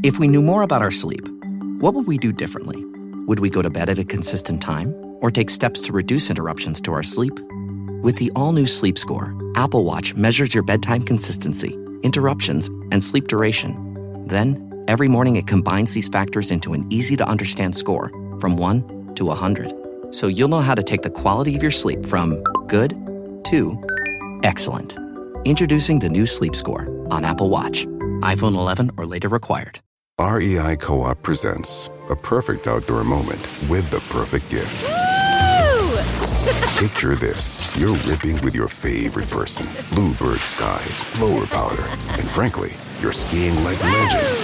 If we knew more about our sleep, what would we do differently? Would we go to bed at a consistent time or take steps to reduce interruptions to our sleep? With the all-new Sleep Score, Apple Watch measures your bedtime consistency, interruptions, and sleep duration. Then, every morning it combines these factors into an easy-to-understand score from 1 to 100. So you'll know how to take the quality of your sleep from good to excellent. Introducing the new Sleep Score on Apple Watch. iPhone 11 or later required. REI Co-op presents a perfect outdoor moment with the perfect gift. Picture this. You're ripping with your favorite person. Bluebird skies, blower powder, and frankly, you're skiing like legends.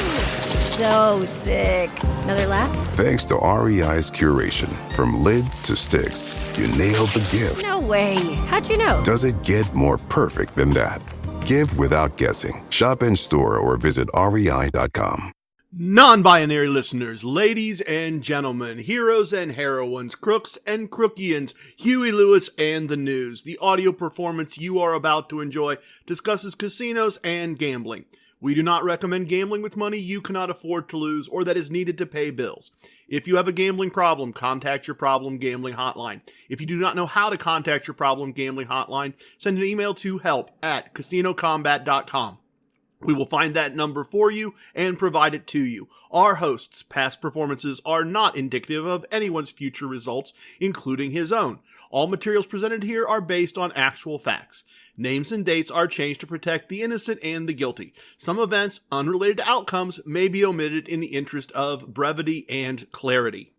So sick. Another lap? Thanks to REI's curation, from lid to sticks, you nailed the gift. No way. How'd you know? Does it get more perfect than that? Give without guessing. Shop in store or visit rei.com. Non-binary listeners, ladies and gentlemen, heroes and heroines, crooks and crookians, Huey Lewis and the news. The audio performance you are about to enjoy discusses casinos and gambling. We do not recommend gambling with money you cannot afford to lose or that is needed to pay bills. If you have a gambling problem, contact your problem gambling hotline. If you do not know how to contact your problem gambling hotline, send an email to help@casinocombat.com. We will find that number for you and provide it to you. Our host's past performances are not indicative of anyone's future results, including his own. All materials presented here are based on actual facts. Names and dates are changed to protect the innocent and the guilty. Some events, unrelated to outcomes, may be omitted in the interest of brevity and clarity.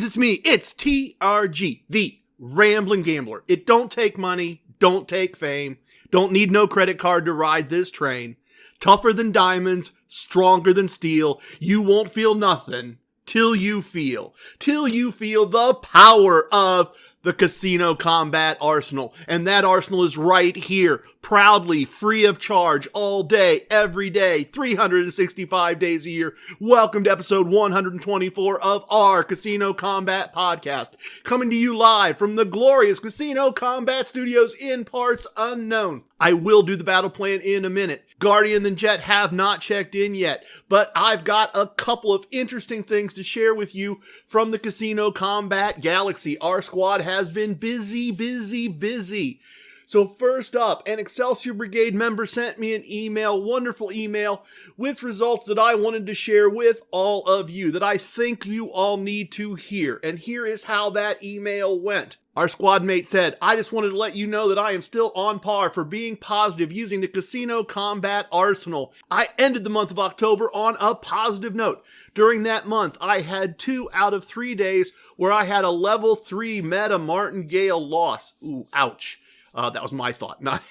It's me, it's TRG, the Ramblin Gambler. It don't take money, don't take fame, don't need no credit card to ride this train. Tougher than diamonds, stronger than steel, you won't feel nothing till you feel the power of the Casino Combat Arsenal. And that arsenal is right here, proudly, free of charge, all day, every day, 365 days a year. Welcome to episode 124 of our Casino Combat Podcast, coming to you live from the glorious Casino Combat Studios in parts unknown. I will do the battle plan in a minute. Guardian and Jet have not checked in yet, but I've got a couple of interesting things to share with you from the Casino Combat Galaxy. Our squad has been busy. So first up, an Excelsior Brigade member sent me an email, wonderful email, with results that I wanted to share with all of you, that I think you all need to hear. And here is how that email went. Our squad mate said, I just wanted to let you know that I am still on par for being positive using the Casino Combat Arsenal. I ended the month of October on a positive note. During that month, I had 2 out of 3 days where I had a level 3 meta martingale loss. Ooh, ouch. That was my thought, not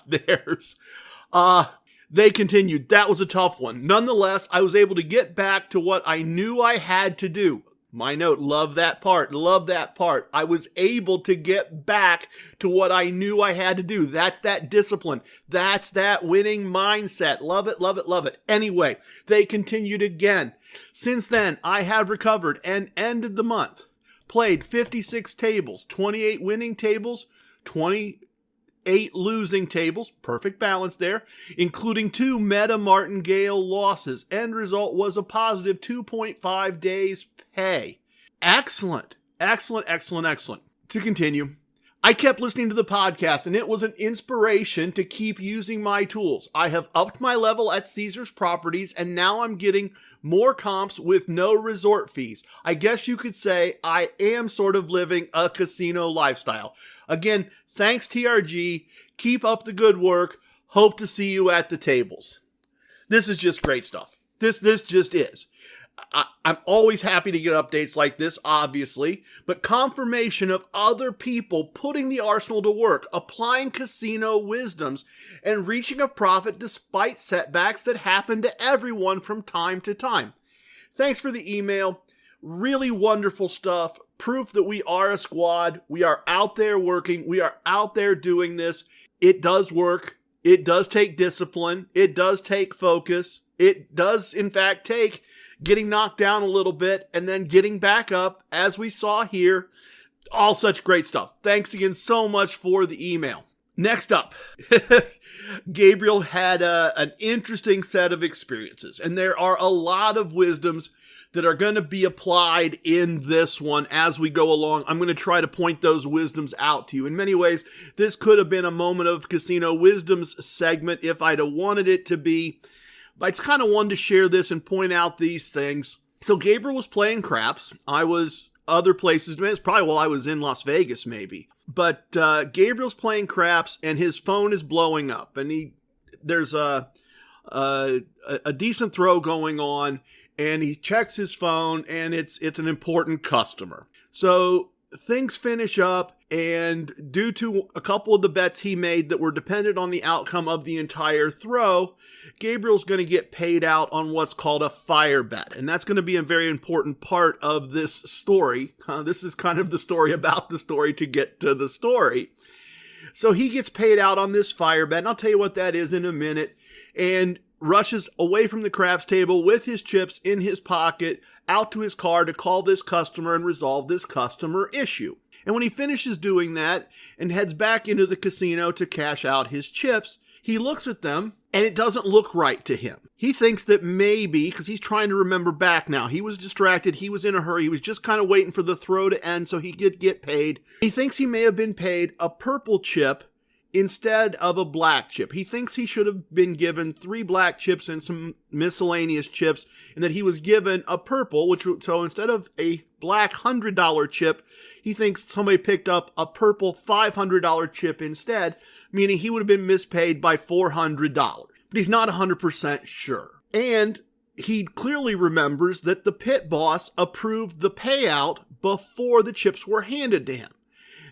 theirs. They continued, that was a tough one. Nonetheless, I was able to get back to what I knew I had to do. My note, love that part. I was able to get back to what I knew I had to do. That's that discipline. That's that winning mindset. Love it. Anyway, they continued again. Since then, I have recovered and ended the month. Played 56 tables, 28 winning tables, 28 losing tables, perfect balance there, including 2 meta martingale losses. End result was a positive 2.5 days pay. Excellent. To continue, I kept listening to the podcast and it was an inspiration to keep using my tools. I have upped my level at Caesars Properties and now I'm getting more comps with no resort fees. I guess you could say I am sort of living a casino lifestyle. Again, thanks TRG. Keep up the good work. Hope to see you at the tables. This is just great stuff. This just is. I'm always happy to get updates like this, obviously, but confirmation of other people putting the arsenal to work, applying casino wisdoms, and reaching a profit despite setbacks that happen to everyone from time to time. Thanks for the email. Really wonderful stuff. Proof that we are a squad. We are out there working. We are out there doing this. It does work. It does take discipline. It does take focus. It does, in fact, take getting knocked down a little bit and then getting back up, as we saw here. All such great stuff. Thanks again so much for the email. Next up, Gabriel had an interesting set of experiences, and there are a lot of wisdoms that are going to be applied in this one as we go along. I'm going to try to point those wisdoms out to you. In many ways, this could have been a moment of casino wisdoms segment if I'd have wanted it to be. But I just kind of wanted to share this and point out these things. So Gabriel was playing craps. I was other places. It's probably while I was in Las Vegas, maybe. But Gabriel's playing craps, and his phone is blowing up. And there's a decent throw going on, and he checks his phone, and it's an important customer. So things finish up, and due to a couple of the bets he made that were dependent on the outcome of the entire throw, Gabriel's going to get paid out on what's called a fire bet. And that's going to be a very important part of this story. This is kind of the story about the story to get to the story. So he gets paid out on this fire bet, and I'll tell you what that is in a minute, and rushes away from the craps table with his chips in his pocket out to his car to call this customer and resolve this customer issue. And when he finishes doing that and heads back into the casino to cash out his chips, he looks at them and it doesn't look right to him. He thinks that maybe, because he's trying to remember back now, he was distracted, he was in a hurry, he was just kind of waiting for the throw to end so he could get paid. He thinks he may have been paid a purple chip instead of a black chip. He thinks he should have been given 3 black chips and some miscellaneous chips, and that he was given a purple, so instead of a black $100 chip, he thinks somebody picked up a purple $500 chip instead, meaning he would have been mispaid by $400. But he's not 100% sure. And he clearly remembers that the pit boss approved the payout before the chips were handed to him.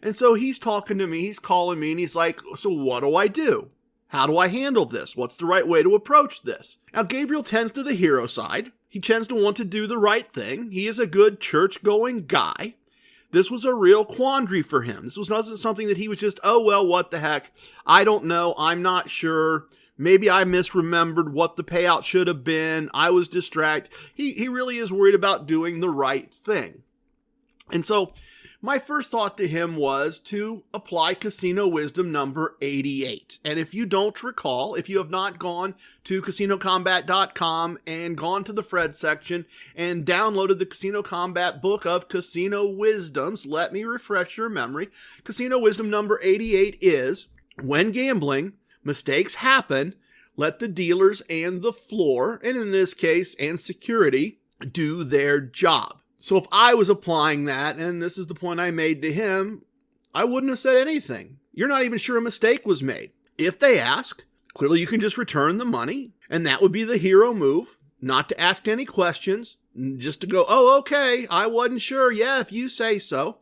And so he's talking to me, he's calling me, and he's like, so what do I do? How do I handle this? What's the right way to approach this? Now, Gabriel tends to the hero side. He tends to want to do the right thing. He is a good church-going guy. This was a real quandary for him. This wasn't something that he was just, oh, well, what the heck? I don't know. I'm not sure. Maybe I misremembered what the payout should have been. I was distracted. He really is worried about doing the right thing. And so my first thought to him was to apply casino wisdom number 88. And if you don't recall, if you have not gone to casinocombat.com and gone to the Fred section and downloaded the Casino Combat book of casino wisdoms, let me refresh your memory. Casino wisdom number 88 is, when gambling, mistakes happen, let the dealers and the floor, and in this case, and security, do their job. So if I was applying that, and this is the point I made to him, I wouldn't have said anything. You're not even sure a mistake was made. If they ask, clearly you can just return the money, and that would be the hero move, not to ask any questions, just to go, oh, okay, I wasn't sure. Yeah, if you say so.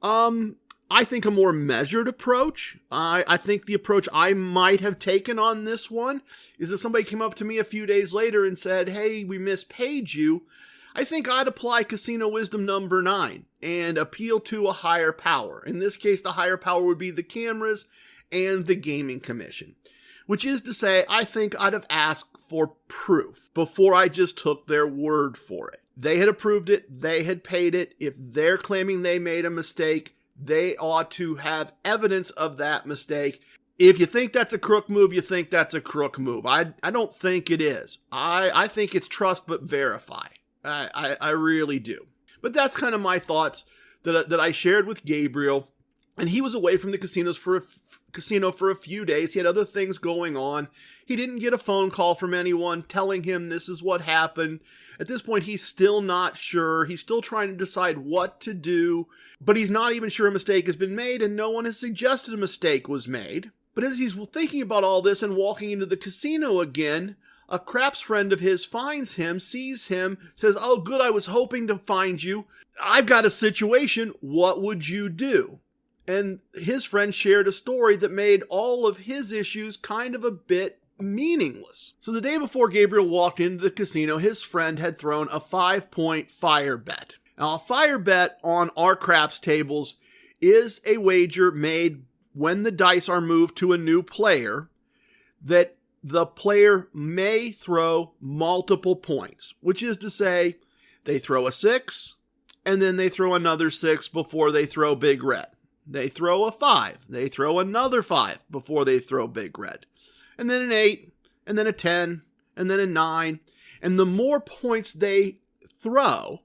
I think a more measured approach, I think the approach I might have taken on this one is if somebody came up to me a few days later and said, hey, we mispaid you, I think I'd apply casino wisdom number 9 and appeal to a higher power. In this case, the higher power would be the cameras and the gaming commission, which is to say, I think I'd have asked for proof before I just took their word for it. They had approved it. They had paid it. If they're claiming they made a mistake, they ought to have evidence of that mistake. If you think that's a crook move, you think that's a crook move. I don't think it is. I think it's trust but verify. I really do. But that's kind of my thoughts that I shared with Gabriel. And he was away from the casino for a few days. He had other things going on. He didn't get a phone call from anyone telling him this is what happened. At this point, he's still not sure. He's still trying to decide what to do. But he's not even sure a mistake has been made, and no one has suggested a mistake was made. But as he's thinking about all this and walking into the casino again, a craps friend of his finds him, sees him, says, oh, good, I was hoping to find you. I've got a situation. What would you do? And his friend shared a story that made all of his issues kind of a bit meaningless. So the day before Gabriel walked into the casino, his friend had thrown a 5-point fire bet. Now, a fire bet on our craps tables is a wager made when the dice are moved to a new player, that the player may throw multiple points, which is to say they throw a 6 and then they throw another 6 before they throw big red. They throw a 5, they throw another 5 before they throw big red, and then an 8, and then a 10, and then a 9. And the more points they throw,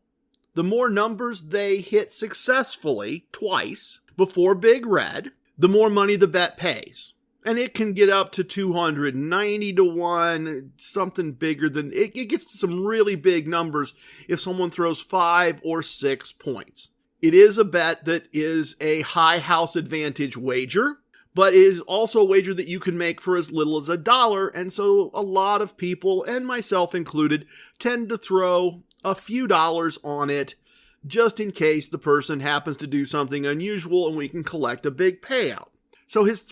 the more numbers they hit successfully twice before big red, the more money the bet pays. And it can get up to 290 to 1, something bigger than, it gets to some really big numbers if someone throws 5 or 6 points. It is a bet that is a high house advantage wager, but it is also a wager that you can make for as little as $1. And so a lot of people, and myself included, tend to throw a few dollars on it just in case the person happens to do something unusual and we can collect a big payout. So his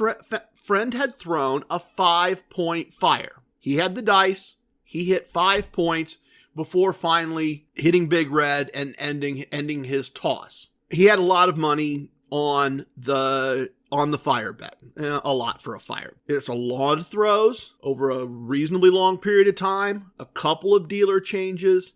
friend had thrown a 5-point fire. He had the dice. He hit 5 points before finally hitting big red and ending his toss. He had a lot of money on the fire bet. A lot for a fire. It's a lot of throws over a reasonably long period of time, a couple of dealer changes,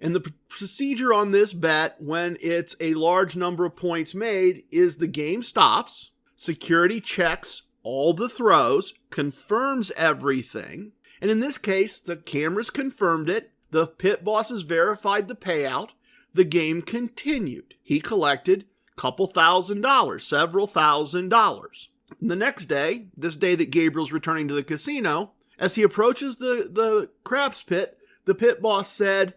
and the procedure on this bet when it's a large number of points made is the game stops. Security checks all the throws, confirms everything, and in this case, the cameras confirmed it, the pit bosses verified the payout, the game continued. He collected a couple $1,000s, several $1,000s. The next day, this day that Gabriel's returning to the casino, as he approaches the craps pit, the pit boss said,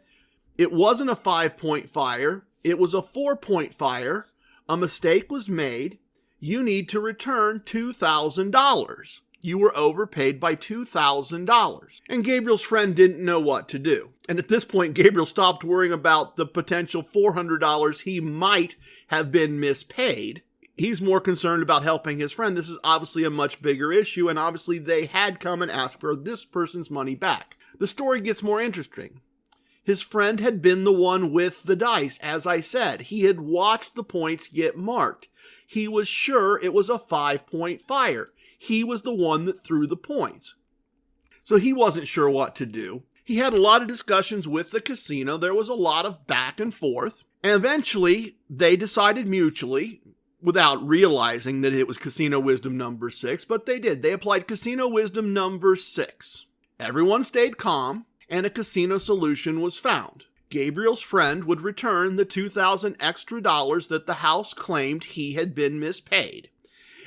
it wasn't a 5-point fire, it was a 4-point fire, a mistake was made, you need to return $2,000. You were overpaid by $2,000. And Gabriel's friend didn't know what to do. And at this point, Gabriel stopped worrying about the potential $400 he might have been mispaid. He's more concerned about helping his friend. This is obviously a much bigger issue, and obviously they had come and asked for this person's money back. The story gets more interesting. His friend had been the one with the dice, as I said. He had watched the points get marked. He was sure it was a 5-point fire. He was the one that threw the points. So he wasn't sure what to do. He had a lot of discussions with the casino. There was a lot of back and forth. And eventually, they decided mutually, without realizing that it was casino wisdom number 6, but they did. They applied casino wisdom number 6. Everyone stayed calm, and a casino solution was found. Gabriel's friend would return the $2,000 extra that the house claimed he had been mispaid.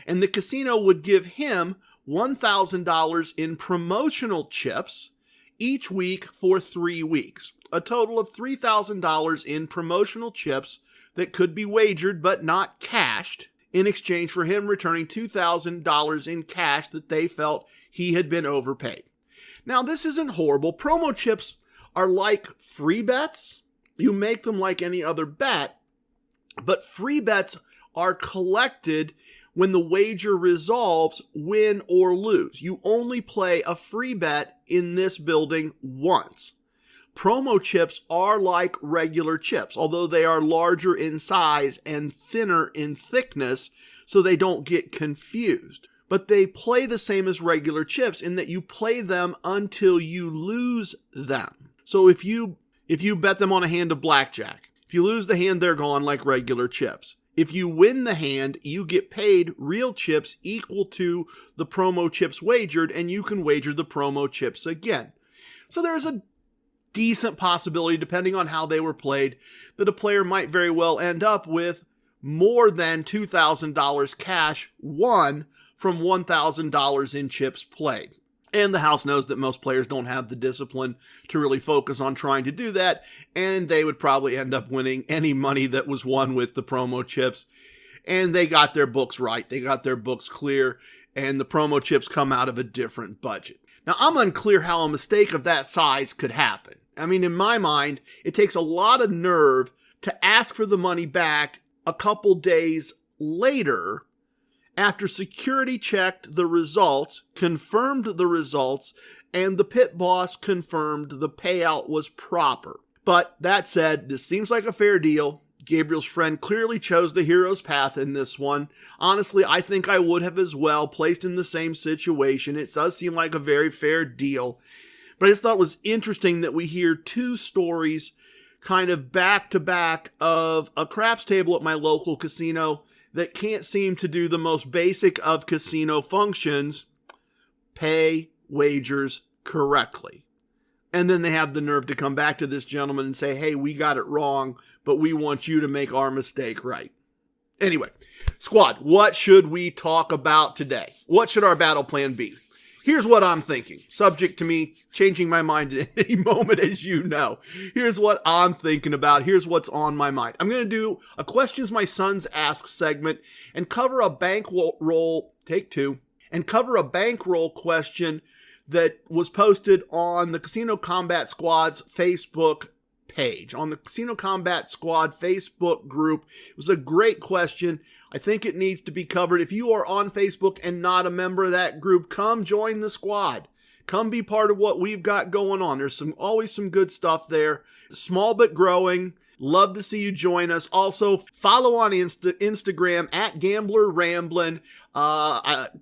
And the casino would give him $1,000 in promotional chips each week for 3 weeks. A total of $3,000 in promotional chips that could be wagered but not cashed in exchange for him returning $2,000 in cash that they felt he had been overpaid. Now, this isn't horrible. Promo chips are like free bets. You make them like any other bet, but free bets are collected when the wager resolves, win or lose. You only play a free bet in this building once. Promo chips are like regular chips, although they are larger in size and thinner in thickness, so they don't get confused. But they play the same as regular chips in that you play them until you lose them. So if you bet them on a hand of blackjack, if you lose the hand, they're gone like regular chips. If you win the hand, you get paid real chips equal to the promo chips wagered, and you can wager the promo chips again. So there's a decent possibility, depending on how they were played, that a player might very well end up with more than $2,000 cash won from $1,000 in chips played. And the house knows that most players don't have the discipline to really focus on trying to do that, and they would probably end up winning any money that was won with the promo chips. And they got their books right. They got their books clear, and the promo chips come out of a different budget. Now, I'm unclear how a mistake of that size could happen. I mean, in my mind, it takes a lot of nerve to ask for the money back a couple days later after security checked the results, confirmed the results, and the pit boss confirmed the payout was proper. But that said, this seems like a fair deal. Gabriel's friend clearly chose the hero's path in this one. Honestly, I think I would have as well, placed in the same situation. It does seem like a very fair deal. But I just thought it was interesting that we hear two stories kind of back to back of a craps table at my local casino that can't seem to do the most basic of casino functions, pay wagers correctly. And then they have the nerve to come back to this gentleman and say, hey, we got it wrong, but we want you to make our mistake right. Anyway, squad, what should we talk about today? What should our battle plan be? Here's what I'm thinking, subject to me changing my mind at any moment, as you know. Here's what I'm thinking about. Here's what's on my mind. I'm going to do a Questions My Sons Ask segment and cover a bankroll, take two, and cover a bankroll question that was posted on the Casino Combat Squad's Facebook page, on the Casino Combat Squad Facebook group. It was a great question. I think it needs to be covered. If you are on Facebook and not a member of that group, come join the squad. Come be part of what we've got going on. There's always some good stuff there. Small but growing. Love to see you join us. Also, follow on Instagram at Gambler Ramblin.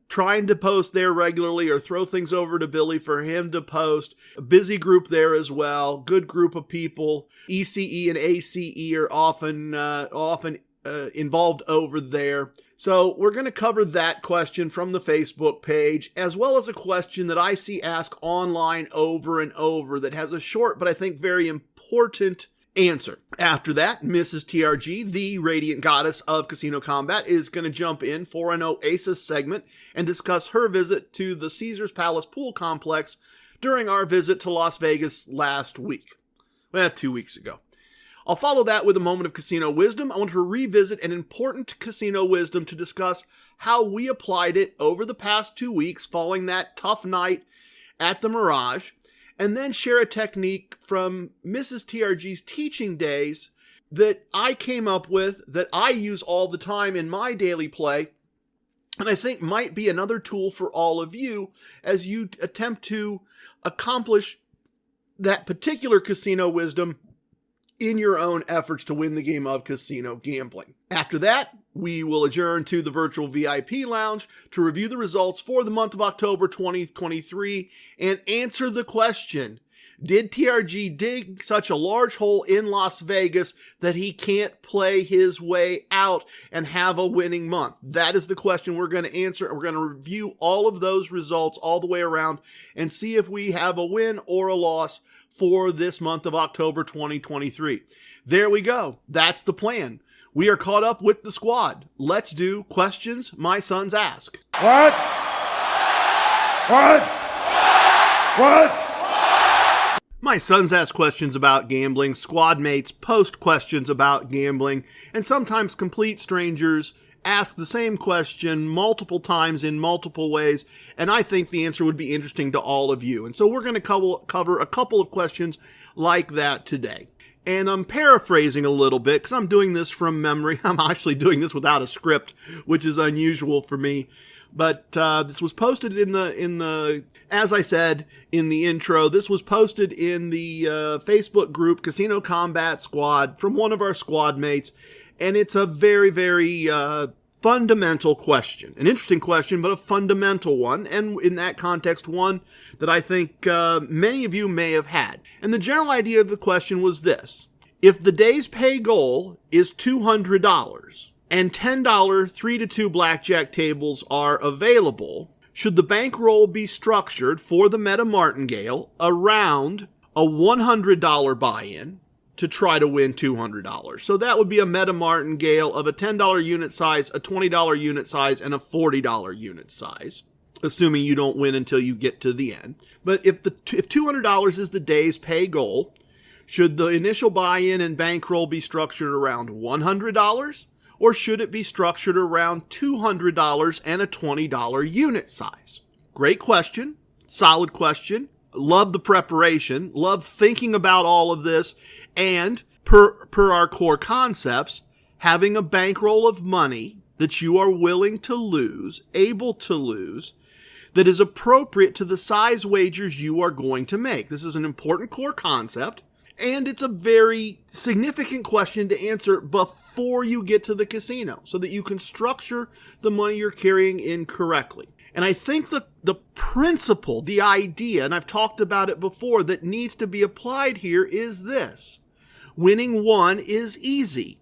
Trying to post there regularly or throw things over to Billy for him to post. A busy group there as well. Good group of people. ECE and ACE are often involved over there. So we're going to cover that question from the Facebook page, as well as a question that I see asked online over and over that has a short but I think very important answer. After that, Mrs. TRG, the radiant goddess of Casino Combat, is going to jump in for an Oasis segment and discuss her visit to the Caesars Palace Pool Complex during our visit to Las Vegas last week. Well, 2 weeks ago. I'll follow that with a moment of casino wisdom. I want to revisit an important casino wisdom to discuss how we applied it over the past 2 weeks following that tough night at the Mirage, and then share a technique from Mrs. TRG's teaching days that I came up with, that I use all the time in my daily play, and I think might be another tool for all of you as you attempt to accomplish that particular casino wisdom in your own efforts to win the game of casino gambling. After that, we will adjourn to the virtual VIP lounge to review the results for the month of October 2023 and answer the question, did TRG dig such a large hole in Las Vegas that he can't play his way out and have a winning month? That is the question we're going to answer, and we're going to review all of those results all the way around and see if we have a win or a loss for this month of October 2023. There we go. That's the plan. We are caught up with the squad. Let's do Questions My Sons Ask. What? My sons ask questions about gambling, squad mates post questions about gambling, and sometimes complete strangers ask the same question multiple times in multiple ways, and I think the answer would be interesting to all of you. And so we're going to cover a couple of questions like that today. And I'm paraphrasing a little bit because I'm doing this from memory. I'm actually doing this without a script, which is unusual for me. But this was posted in the as I said in the intro, this was posted in the Facebook group Casino Combat Squad from one of our squad mates. And it's a very, very fundamental question. An interesting question, but a fundamental one. And in that context, one that I think many of you may have had. And the general idea of the question was this. If the day's pay goal is $200 and $10 3-2 blackjack tables are available, should the bankroll be structured for the Meta Martingale around a $100 buy-in to try to win $200? So that would be a Meta Martingale of a $10 unit size, a $20 unit size, and a $40 unit size, assuming you don't win until you get to the end. But if $200 is the day's pay goal, should the initial buy-in and bankroll be structured around $100? Or should it be structured around $200 and a $20 unit size? Great question. Solid question. Love the preparation. Love thinking about all of this. And per our core concepts, having a bankroll of money that you are willing to lose, able to lose, that is appropriate to the size wagers you are going to make. This is an important core concept. And it's a very significant question to answer before you get to the casino so that you can structure the money you're carrying in correctly. And I think the principle, the idea, and I've talked about it before, that needs to be applied here is this. Winning 1 is easy.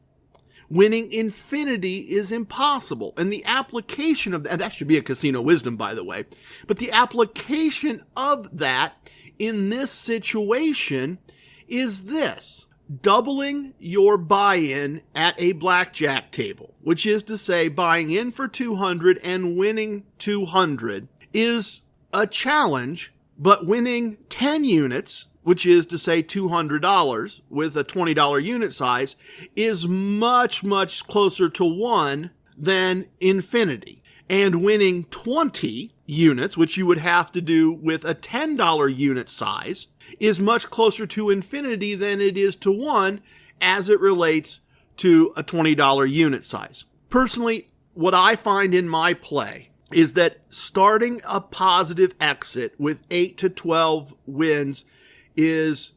Winning infinity is impossible. And the application of that should be a casino wisdom, by the way, but the application of that in this situation is this. Doubling your buy-in at a blackjack table, which is to say buying in for 200 and winning 200, is a challenge, but winning 10 units, which is to say $200 with a $20 unit size, is much, much closer to 1 than infinity. And winning 20 units, which you would have to do with a $10 unit size, is much closer to infinity than it is to 1 as it relates to a $20 unit size. Personally, what I find in my play is that starting a positive exit with 8 to 12 wins is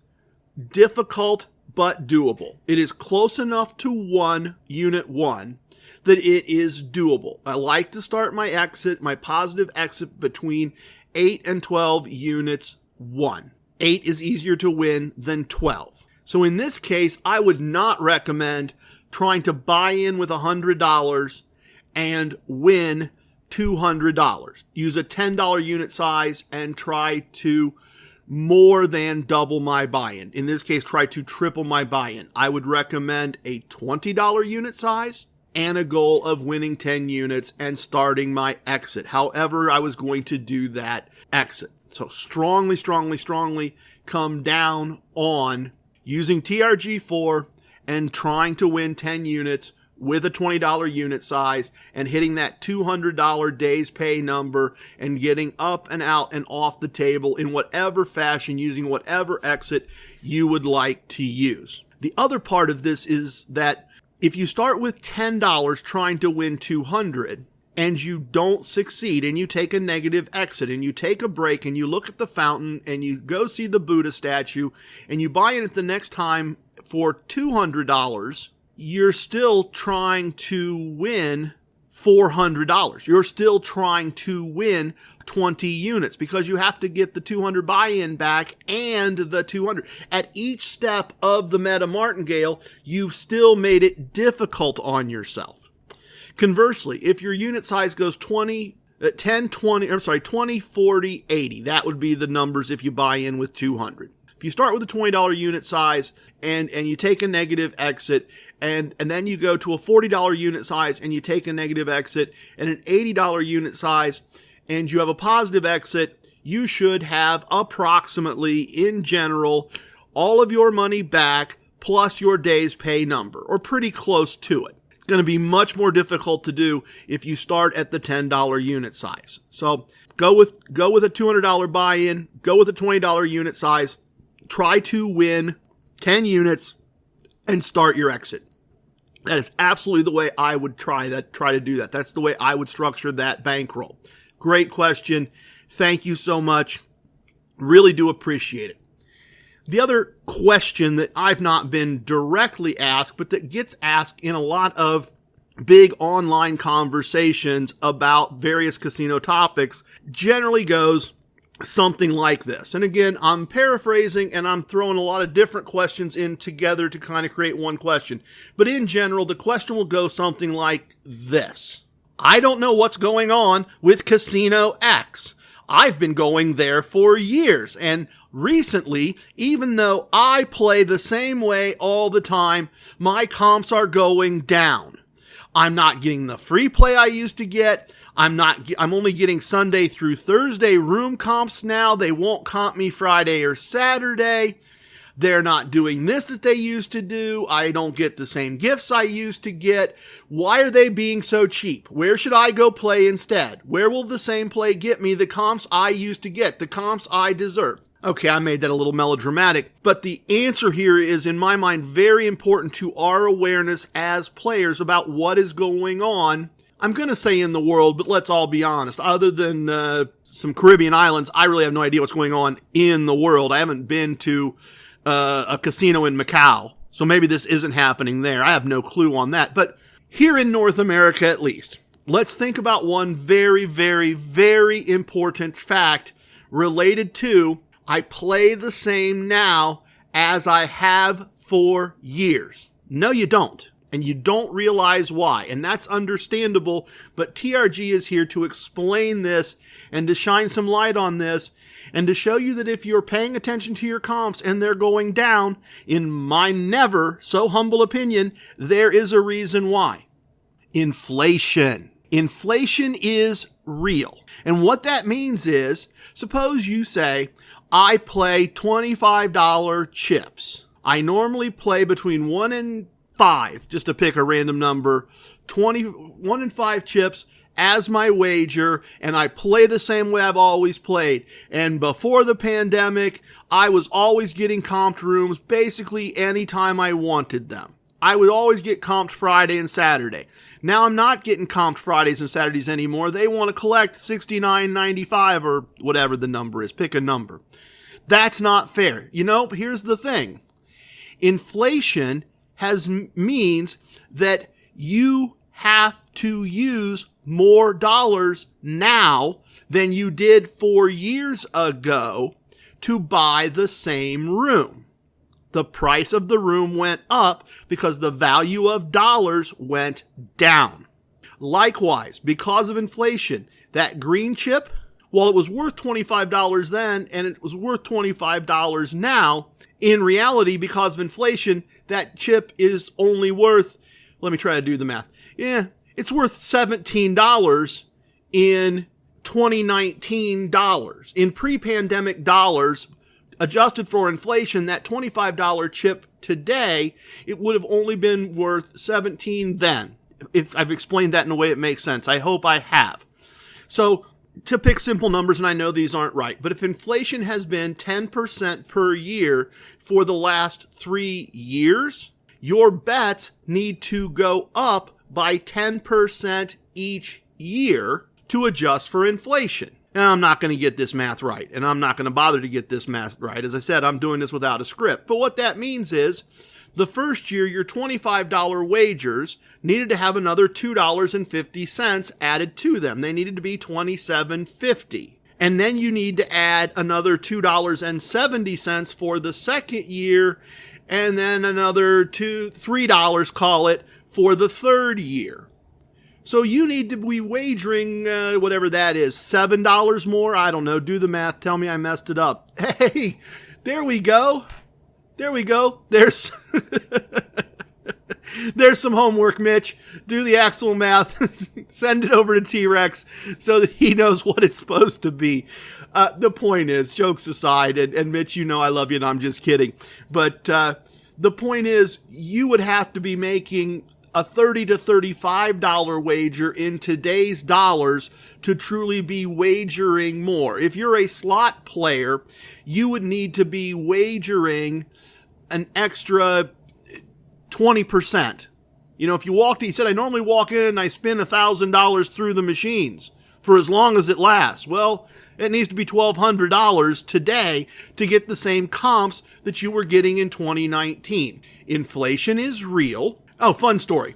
difficult but doable. It is close enough to 1, unit 1, that it is doable. I like to start my positive exit between 8 and 12 units 1. 8 is easier to win than 12. So in this case, I would not recommend trying to buy in with $100 and win $200. Use a $10 unit size and try to more than double my buy-in. In this case, try to triple my buy-in. I would recommend a $20 unit size and a goal of winning 10 units and starting my exit. However, I was going to do that exit. So strongly come down on using TRG4 and trying to win 10 units with a $20 unit size and hitting that $200 days pay number and getting up and out and off the table in whatever fashion, using whatever exit you would like to use. The other part of this is that if you start with $10 trying to win 200 and you don't succeed and you take a negative exit and you take a break and you look at the fountain and you go see the Buddha statue and you buy in at the next time for $200, you're still trying to win $400. You're still trying to win 20 units because you have to get the 200 buy-in back and the 200. At each step of the meta martingale, you've still made it difficult on yourself. Conversely, if your unit size goes 20, 40, 80, that would be the numbers if you buy in with 200. If you start with a $20 unit size and you take a negative exit and then you go to a $40 unit size and you take a negative exit and an $80 unit size and you have a positive exit, you should have approximately, in general, all of your money back plus your day's pay number, or pretty close to it. It's going to be much more difficult to do if you start at the $10 unit size. So go with a $200 buy-in, go with a $20 unit size, try to win 10 units, and start your exit. That is absolutely the way I would try to do that. That's the way I would structure that bankroll. Great question. Thank you so much. Really do appreciate it. The other question that I've not been directly asked, but that gets asked in a lot of big online conversations about various casino topics, generally goes something like this. And again, I'm paraphrasing and I'm throwing a lot of different questions in together to kind of create one question. But in general, the question will go something like this. I don't know what's going on with Casino X. I've been going there for years, and recently, even though I play the same way all the time, my comps are going down. I'm not getting the free play I used to get. I'm only getting Sunday through Thursday room comps now. They won't comp me Friday or Saturday. They're not doing this that they used to do. I don't get the same gifts I used to get. Why are they being so cheap? Where should I go play instead? Where will the same play get me the comps I used to get, the comps I deserve? Okay, I made that a little melodramatic, but the answer here is, in my mind, very important to our awareness as players about what is going on. I'm going to say in the world, but let's all be honest. Other than some Caribbean islands, I really have no idea what's going on in the world. I haven't been to a casino in Macau. So maybe this isn't happening there. I have no clue on that. But here in North America, at least, let's think about one very, very, very important fact related to I play the same now as I have for years. No, you don't. And you don't realize why. And that's understandable. But TRG is here to explain this and to shine some light on this and to show you that if you're paying attention to your comps and they're going down, in my never so humble opinion, there is a reason why. Inflation. Inflation is real. And what that means is, suppose you say, I play $25 chips. I normally play between 1 and 5, just to pick a random number, 1 and 5 chips as my wager, and I play the same way I've always played. And before the pandemic, I was always getting comped rooms basically anytime I wanted them. I would always get comped Friday and Saturday. Now I'm not getting comped Fridays and Saturdays anymore. They want to collect $69.95 or whatever the number is. Pick a number. That's not fair. You know, here's the thing. Inflation means that you have to use more dollars now than you did 4 years ago to buy the same room. The price of the room went up because the value of dollars went down. Likewise, because of inflation, that green chip, while it was worth $25 then and it was worth $25 now, in reality, because of inflation, that chip is only worth, let me try to do the math. Yeah, it's worth $17 in 2019 dollars. In pre-pandemic dollars, adjusted for inflation, that $25 chip today, it would have only been worth $17 then. If I've explained that in a way it makes sense. I hope I have. So, to pick simple numbers, and I know these aren't right, but if inflation has been 10% per year for the last 3 years, your bets need to go up by 10% each year to adjust for inflation. Now, I'm not going to get this math right, and I'm not going to bother to get this math right. As I said, I'm doing this without a script. But what that means is, the first year, your $25 wagers needed to have another $2.50 added to them. They needed to be $27.50. And then you need to add another $2.70 for the second year, and then another $3, call it, for the third year. So you need to be wagering, whatever that is, $7 more? I don't know. Do the math. Tell me I messed it up. Hey, there we go. There we go. There's some homework, Mitch. Do the actual math. Send it over to T-Rex so that he knows what it's supposed to be. The point is, jokes aside, and Mitch, you know I love you and I'm just kidding. But the point is, you would have to be making a $30 to $35 wager in today's dollars to truly be wagering more. If you're a slot player, you would need to be wagering an extra 20%. You know, if you walked, he said, I normally walk in and I spin $1,000 through the machines for as long as it lasts. Well, it needs to be $1,200 today to get the same comps that you were getting in 2019. Inflation is real. Oh, fun story.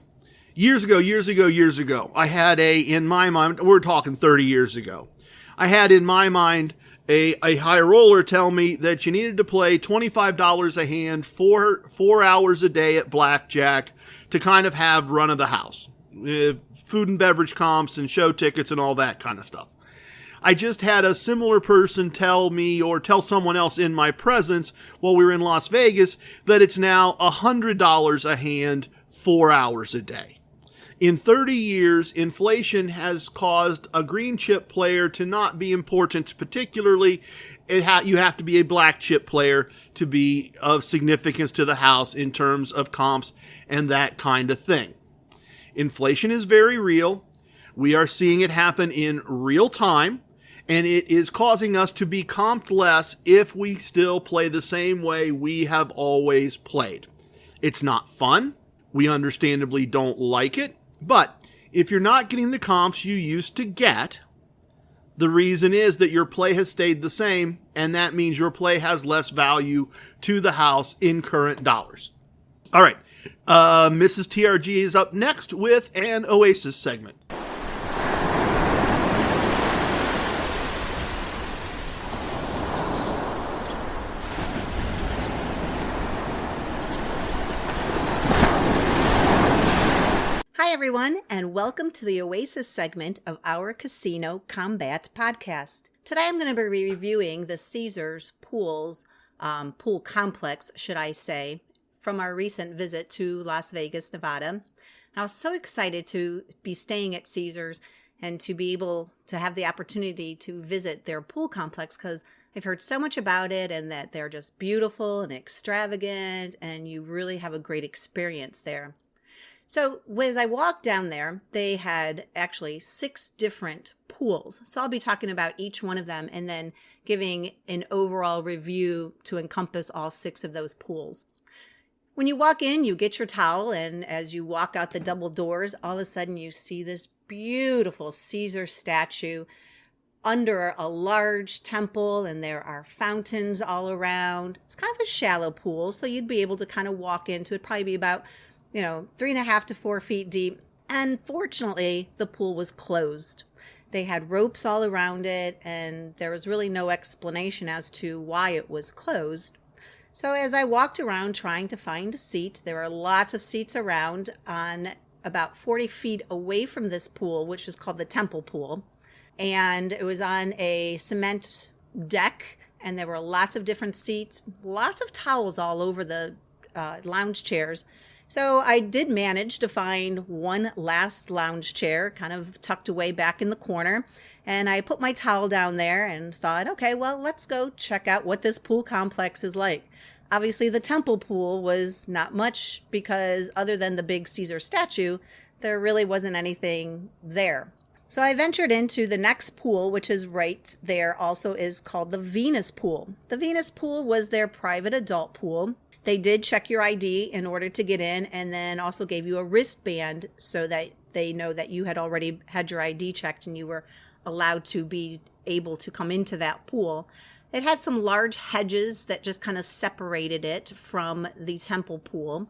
Years ago, I had in my mind, we're talking 30 years ago, I had in my mind a high roller tell me that you needed to play $25 a hand, 4 hours a day at blackjack to kind of have run of the house. Food and beverage comps and show tickets and all that kind of stuff. I just had a similar person tell me or tell someone else in my presence while we were in Las Vegas that it's now $100 a hand, 4 hours a day. In 30 years, inflation has caused a green chip player to not be important. Particularly, you have to be a black chip player to be of significance to the house in terms of comps and that kind of thing. Inflation is very real. We are seeing it happen in real time, and it is causing us to be comped less if we still play the same way we have always played. It's not fun. We understandably don't like it. But if you're not getting the comps you used to get, The reason is that your play has stayed the same, and that means your play has less value to the house in current dollars. All right, Mrs. TRG is up next with an Oasis segment. Hi, everyone, and welcome to the Oasis segment of our Casino Combat podcast. Today, I'm going to be reviewing the Caesars pool complex, should I say, from our recent visit to Las Vegas, Nevada. And I was so excited to be staying at Caesars and to be able to have the opportunity to visit their pool complex because I've heard so much about it and that they're just beautiful and extravagant and you really have a great experience there. So as I walked down there, they had actually 6 different pools. So I'll be talking about each one of them and then giving an overall review to encompass all 6 of those pools. When you walk in, you get your towel, and as you walk out the double doors, all of a sudden you see this beautiful Caesar statue under a large temple, and there are fountains all around. It's kind of a shallow pool, so you'd be able to kind of walk into it, probably be about 3.5 to 4 feet deep. Unfortunately, the pool was closed. They had ropes all around it, and there was really no explanation as to why it was closed. So as I walked around trying to find a seat, there were lots of seats around on about 40 feet away from this pool, which is called the Temple Pool. And it was on a cement deck, and there were lots of different seats, lots of towels all over the lounge chairs. So I did manage to find one last lounge chair kind of tucked away back in the corner. And I put my towel down there and thought, okay, well, let's go check out what this pool complex is like. Obviously, the Temple Pool was not much because other than the big Caesar statue, there really wasn't anything there. So I ventured into the next pool, which is right there, also is called the Venus Pool. The Venus Pool was their private adult pool. They did check your ID in order to get in and then also gave you a wristband so that they know that you had already had your ID checked and you were allowed to be able to come into that pool. It had some large hedges that just kind of separated it from the Temple Pool.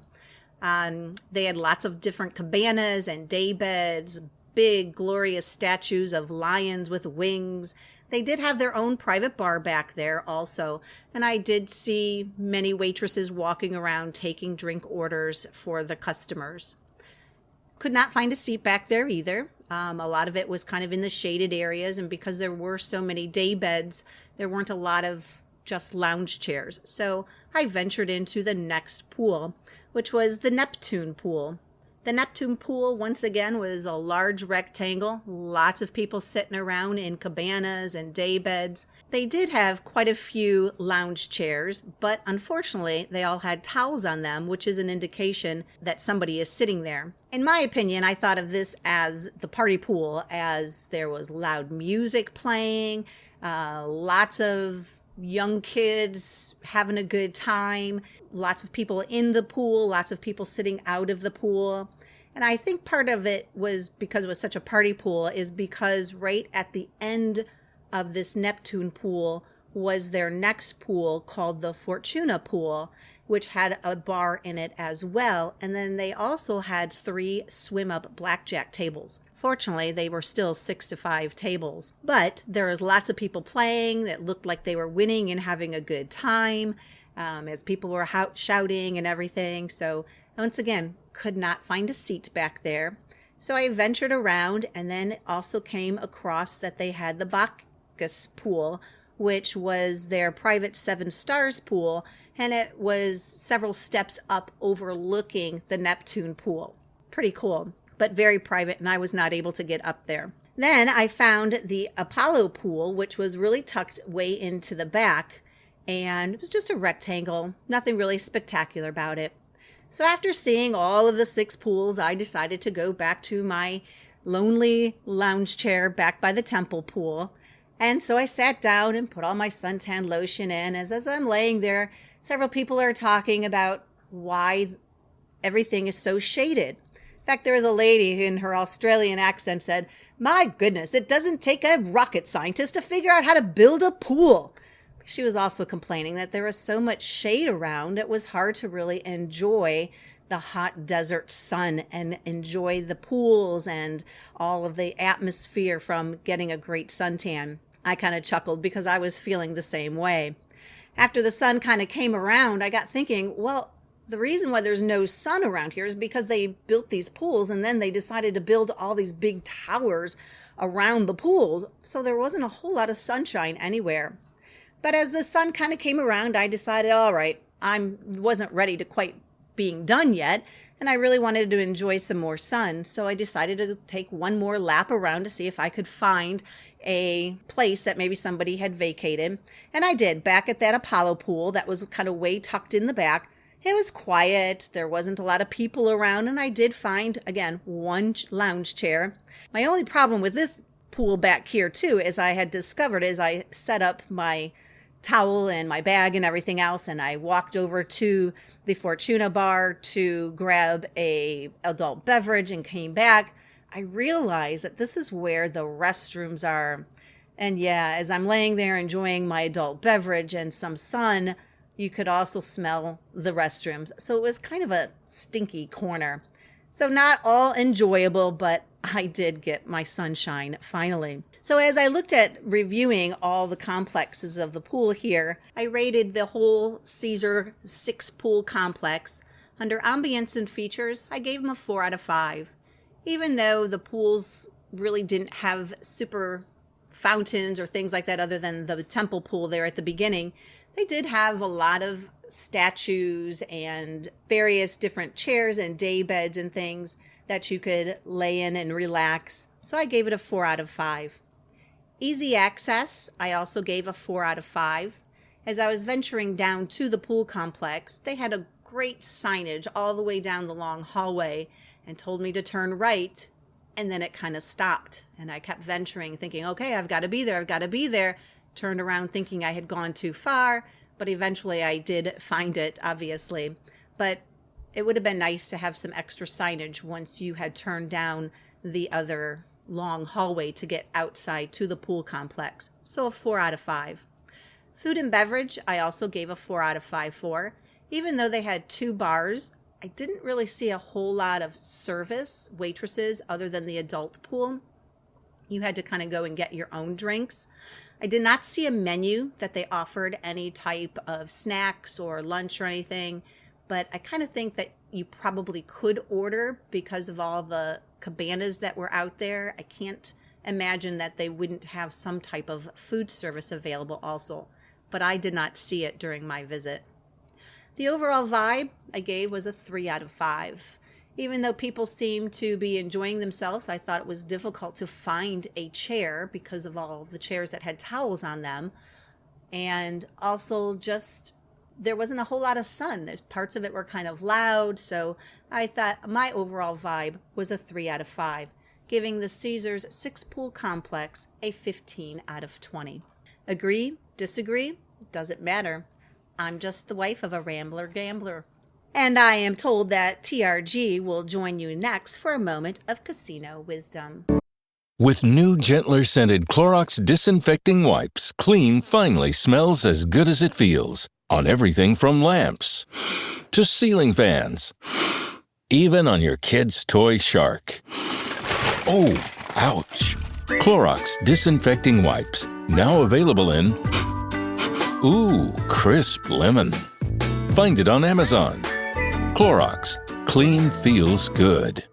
They had lots of different cabanas and day beds, big glorious statues of lions with wings. They did have their own private bar back there also, and I did see many waitresses walking around taking drink orders for the customers. Could not find a seat back there either. A lot of it was kind of in the shaded areas, and because there were so many day beds, there weren't a lot of just lounge chairs. So I ventured into the next pool, which was the Neptune Pool. The Neptune Pool, once again, was a large rectangle, lots of people sitting around in cabanas and day beds. They did have quite a few lounge chairs, but unfortunately, they all had towels on them, which is an indication that somebody is sitting there. In my opinion, I thought of this as the party pool, as there was loud music playing, lots of young kids having a good time, lots of people in the pool, lots of people sitting out of the pool. And I think part of it was because it was such a party pool is because right at the end of this Neptune Pool was their next pool called the Fortuna Pool, which had a bar in it as well. And then they also had 3 swim-up blackjack tables. Fortunately, they were still 6 to 5 tables. But there was lots of people playing that looked like they were winning and having a good time as people were shouting and everything. So once again, could not find a seat back there. So I ventured around and then also came across that they had the Bacchus Pool, which was their private 7 stars pool, and it was several steps up overlooking the Neptune Pool. Pretty cool, but very private, and I was not able to get up there. Then I found the Apollo Pool, which was really tucked way into the back, and it was just a rectangle, nothing really spectacular about it. So after seeing all of the 6 pools, I decided to go back to my lonely lounge chair back by the Temple Pool. And so I sat down and put all my suntan lotion in. As I'm laying there, several people are talking about why everything is so shaded. fact, there was a lady who in her Australian accent said, "My goodness, it doesn't take a rocket scientist to figure out how to build a pool." She was also complaining that there was so much shade around, it was hard to really enjoy the hot desert sun and enjoy the pools and all of the atmosphere from getting a great suntan. I kind of chuckled because I was feeling the same way. After the sun kind of came around, I got thinking, well, the reason why there's no sun around here is because they built these pools and then they decided to build all these big towers around the pools. So there wasn't a whole lot of sunshine anywhere. But as the sun kind of came around, I decided, all right, I wasn't ready to quite being done yet. And I really wanted to enjoy some more sun. So I decided to take one more lap around to see if I could find a place that maybe somebody had vacated. And I did, back at that Apollo pool that was kind of way tucked in the back. It was quiet, there wasn't a lot of people around, and I did find, again, one lounge chair. My only problem with this pool back here, too, as I had discovered, is I set up my towel and my bag and everything else, and I walked over to the Fortuna bar to grab a adult beverage and came back. I realized that this is where the restrooms are. And yeah, as I'm laying there enjoying my adult beverage and some sun, you could also smell the restrooms. So it was kind of a stinky corner. So not all enjoyable, but I did get my sunshine finally. So as I looked at reviewing all the complexes of the pool here, I rated the whole Caesar 6-pool complex. Under ambience and features, I gave them a 4 out of 5. Even though the pools really didn't have super fountains or things like that other than the temple pool there at the beginning, they did have a lot of statues and various different chairs and day beds and things that you could lay in and relax. So I gave it a 4 out of 5. Easy access, I also gave a 4 out of 5. As I was venturing down to the pool complex, they had a great signage all the way down the long hallway and told me to turn right, and then it kind of stopped. And I kept venturing, thinking, okay, I've got to be there, I've got to be there. Turned around thinking I had gone too far, but eventually I did find it, obviously. But it would have been nice to have some extra signage once you had turned down the other long hallway to get outside to the pool complex. So a 4 out of 5. Food and beverage, I also gave a 4 out of 5 for. Even though they had 2 bars, I didn't really see a whole lot of service, waitresses, other than the adult pool. You had to kind of go and get your own drinks. I did not see a menu that they offered any type of snacks or lunch or anything, but I kind of think that you probably could order because of all the cabanas that were out there. I can't imagine that they wouldn't have some type of food service available also, but I did not see it during my visit. The overall vibe I gave was a 3 out of 5. Even though people seemed to be enjoying themselves, I thought it was difficult to find a chair because of all the chairs that had towels on them. And also just, there wasn't a whole lot of sun. There's parts of it were kind of loud. So I thought my overall vibe was a 3 out of 5, giving the Caesars 6-pool complex a 15 out of 20. Agree? Disagree? Doesn't matter. I'm just the wife of a Ramblin Gambler. And I am told that TRG will join you next for a moment of casino wisdom. With new, gentler scented Clorox disinfecting wipes, clean finally smells as good as it feels on everything from lamps to ceiling fans, even on your kid's toy shark. Oh, ouch. Clorox disinfecting wipes, now available in crisp lemon. Find it on Amazon. Clorox, clean feels good.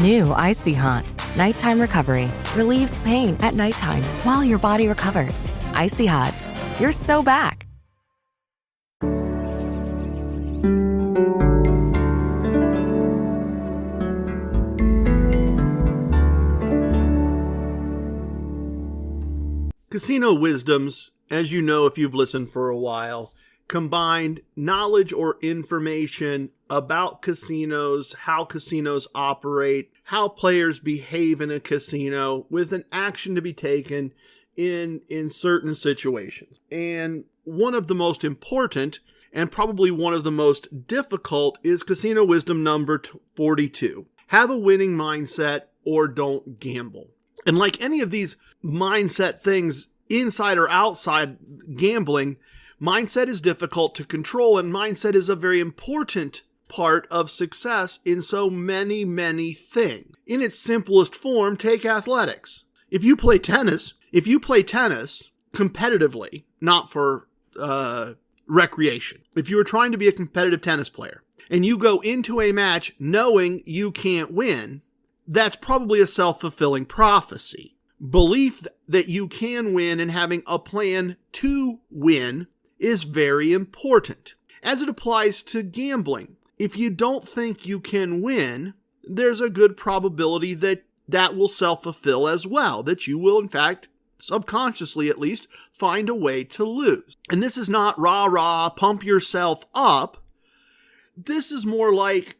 New Icy Hot Nighttime Recovery relieves pain at nighttime while your body recovers. Icy Hot, you're so back. Casino wisdoms, as you know if you've listened for a while, combined knowledge or information about casinos, how casinos operate, how players behave in a casino, with an action to be taken in certain situations. And one of the most important and probably one of the most difficult, is casino wisdom number 42. Have a winning mindset or don't gamble. And like any of these mindset things, inside or outside gambling, mindset is difficult to control, and mindset is a very important part of success in so many, many things. In its simplest form, take athletics. If you play tennis competitively, not for recreation, if you are trying to be a competitive tennis player and you go into a match knowing you can't win, that's probably a self-fulfilling prophecy. Belief that you can win and having a plan to win is very important. As it applies to gambling, if you don't think you can win, there's a good probability that that will self-fulfill as well, that you will, in fact, subconsciously at least, find a way to lose. And this is not rah-rah, pump yourself up. This is more like,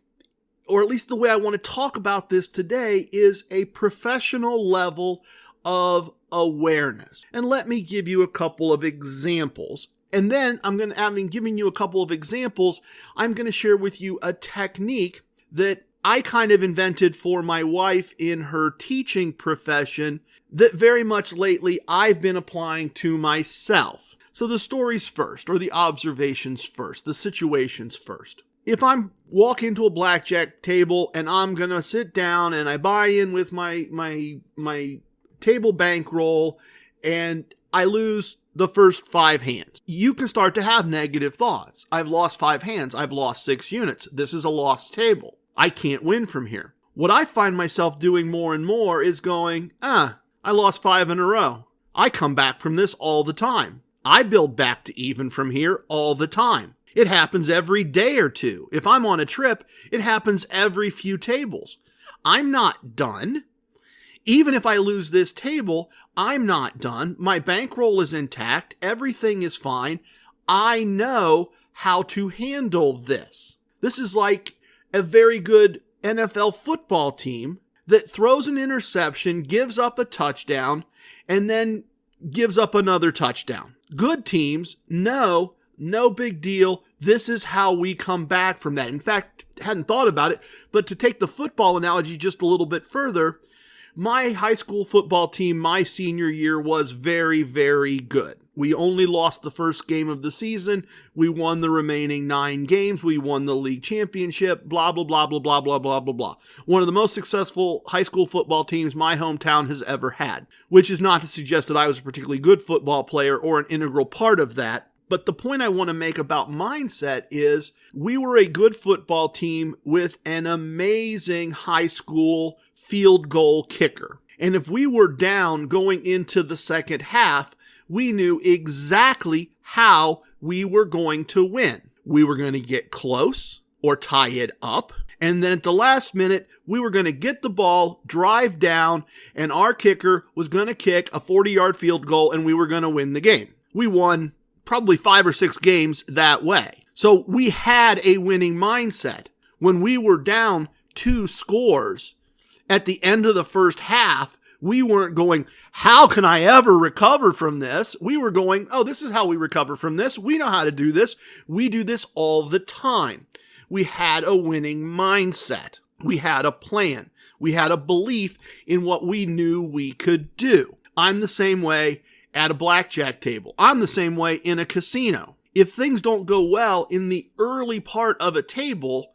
or at least the way I want to talk about this today, is a professional level of awareness. And let me give you a couple of examples. And then having given you a couple of examples, I'm going to share with you a technique that I kind of invented for my wife in her teaching profession that very much lately I've been applying to myself. So the stories first, or the observations first, the situations first. If I'm walking into a blackjack table and I'm going to sit down and I buy in with my table bankroll and I lose the first 5 hands, you can start to have negative thoughts. I've lost 5 hands. I've lost 6 units. This is a lost table. I can't win from here. What I find myself doing more and more is going, I lost 5 in a row. I come back from this all the time. I build back to even from here all the time. It happens every day or two. If I'm on a trip, it happens every few tables. I'm not done. Even if I lose this table, I'm not done. My bankroll is intact. Everything is fine. I know how to handle this. This is like a very good NFL football team that throws an interception, gives up a touchdown, and then gives up another touchdown. Good teams know, no big deal. This is how we come back from that. In fact, hadn't thought about it, but to take the football analogy just a little bit further, my high school football team my senior year was very, very good. We only lost the first game of the season. We won the remaining 9 games. We won the league championship, blah, blah, blah, blah, blah, blah, blah, blah, blah. One of the most successful high school football teams my hometown has ever had, which is not to suggest that I was a particularly good football player or an integral part of that. But the point I want to make about mindset is we were a good football team with an amazing high school field goal kicker. And if we were down going into the second half, we knew exactly how we were going to win. We were going to get close or tie it up. And then at the last minute, we were going to get the ball, drive down, and our kicker was going to kick a 40-yard field goal, and we were going to win the game. We won probably 5 or 6 games that way. So we had a winning mindset. When we were down 2 scores at the end of the first half, we weren't going, how can I ever recover from this? We were going, this is how we recover from this. We know how to do this. We do this all the time. We had a winning mindset. We had a plan. We had a belief in what we knew we could do. I'm the same way at a blackjack table. I'm the same way in a casino. If things don't go well in the early part of a table,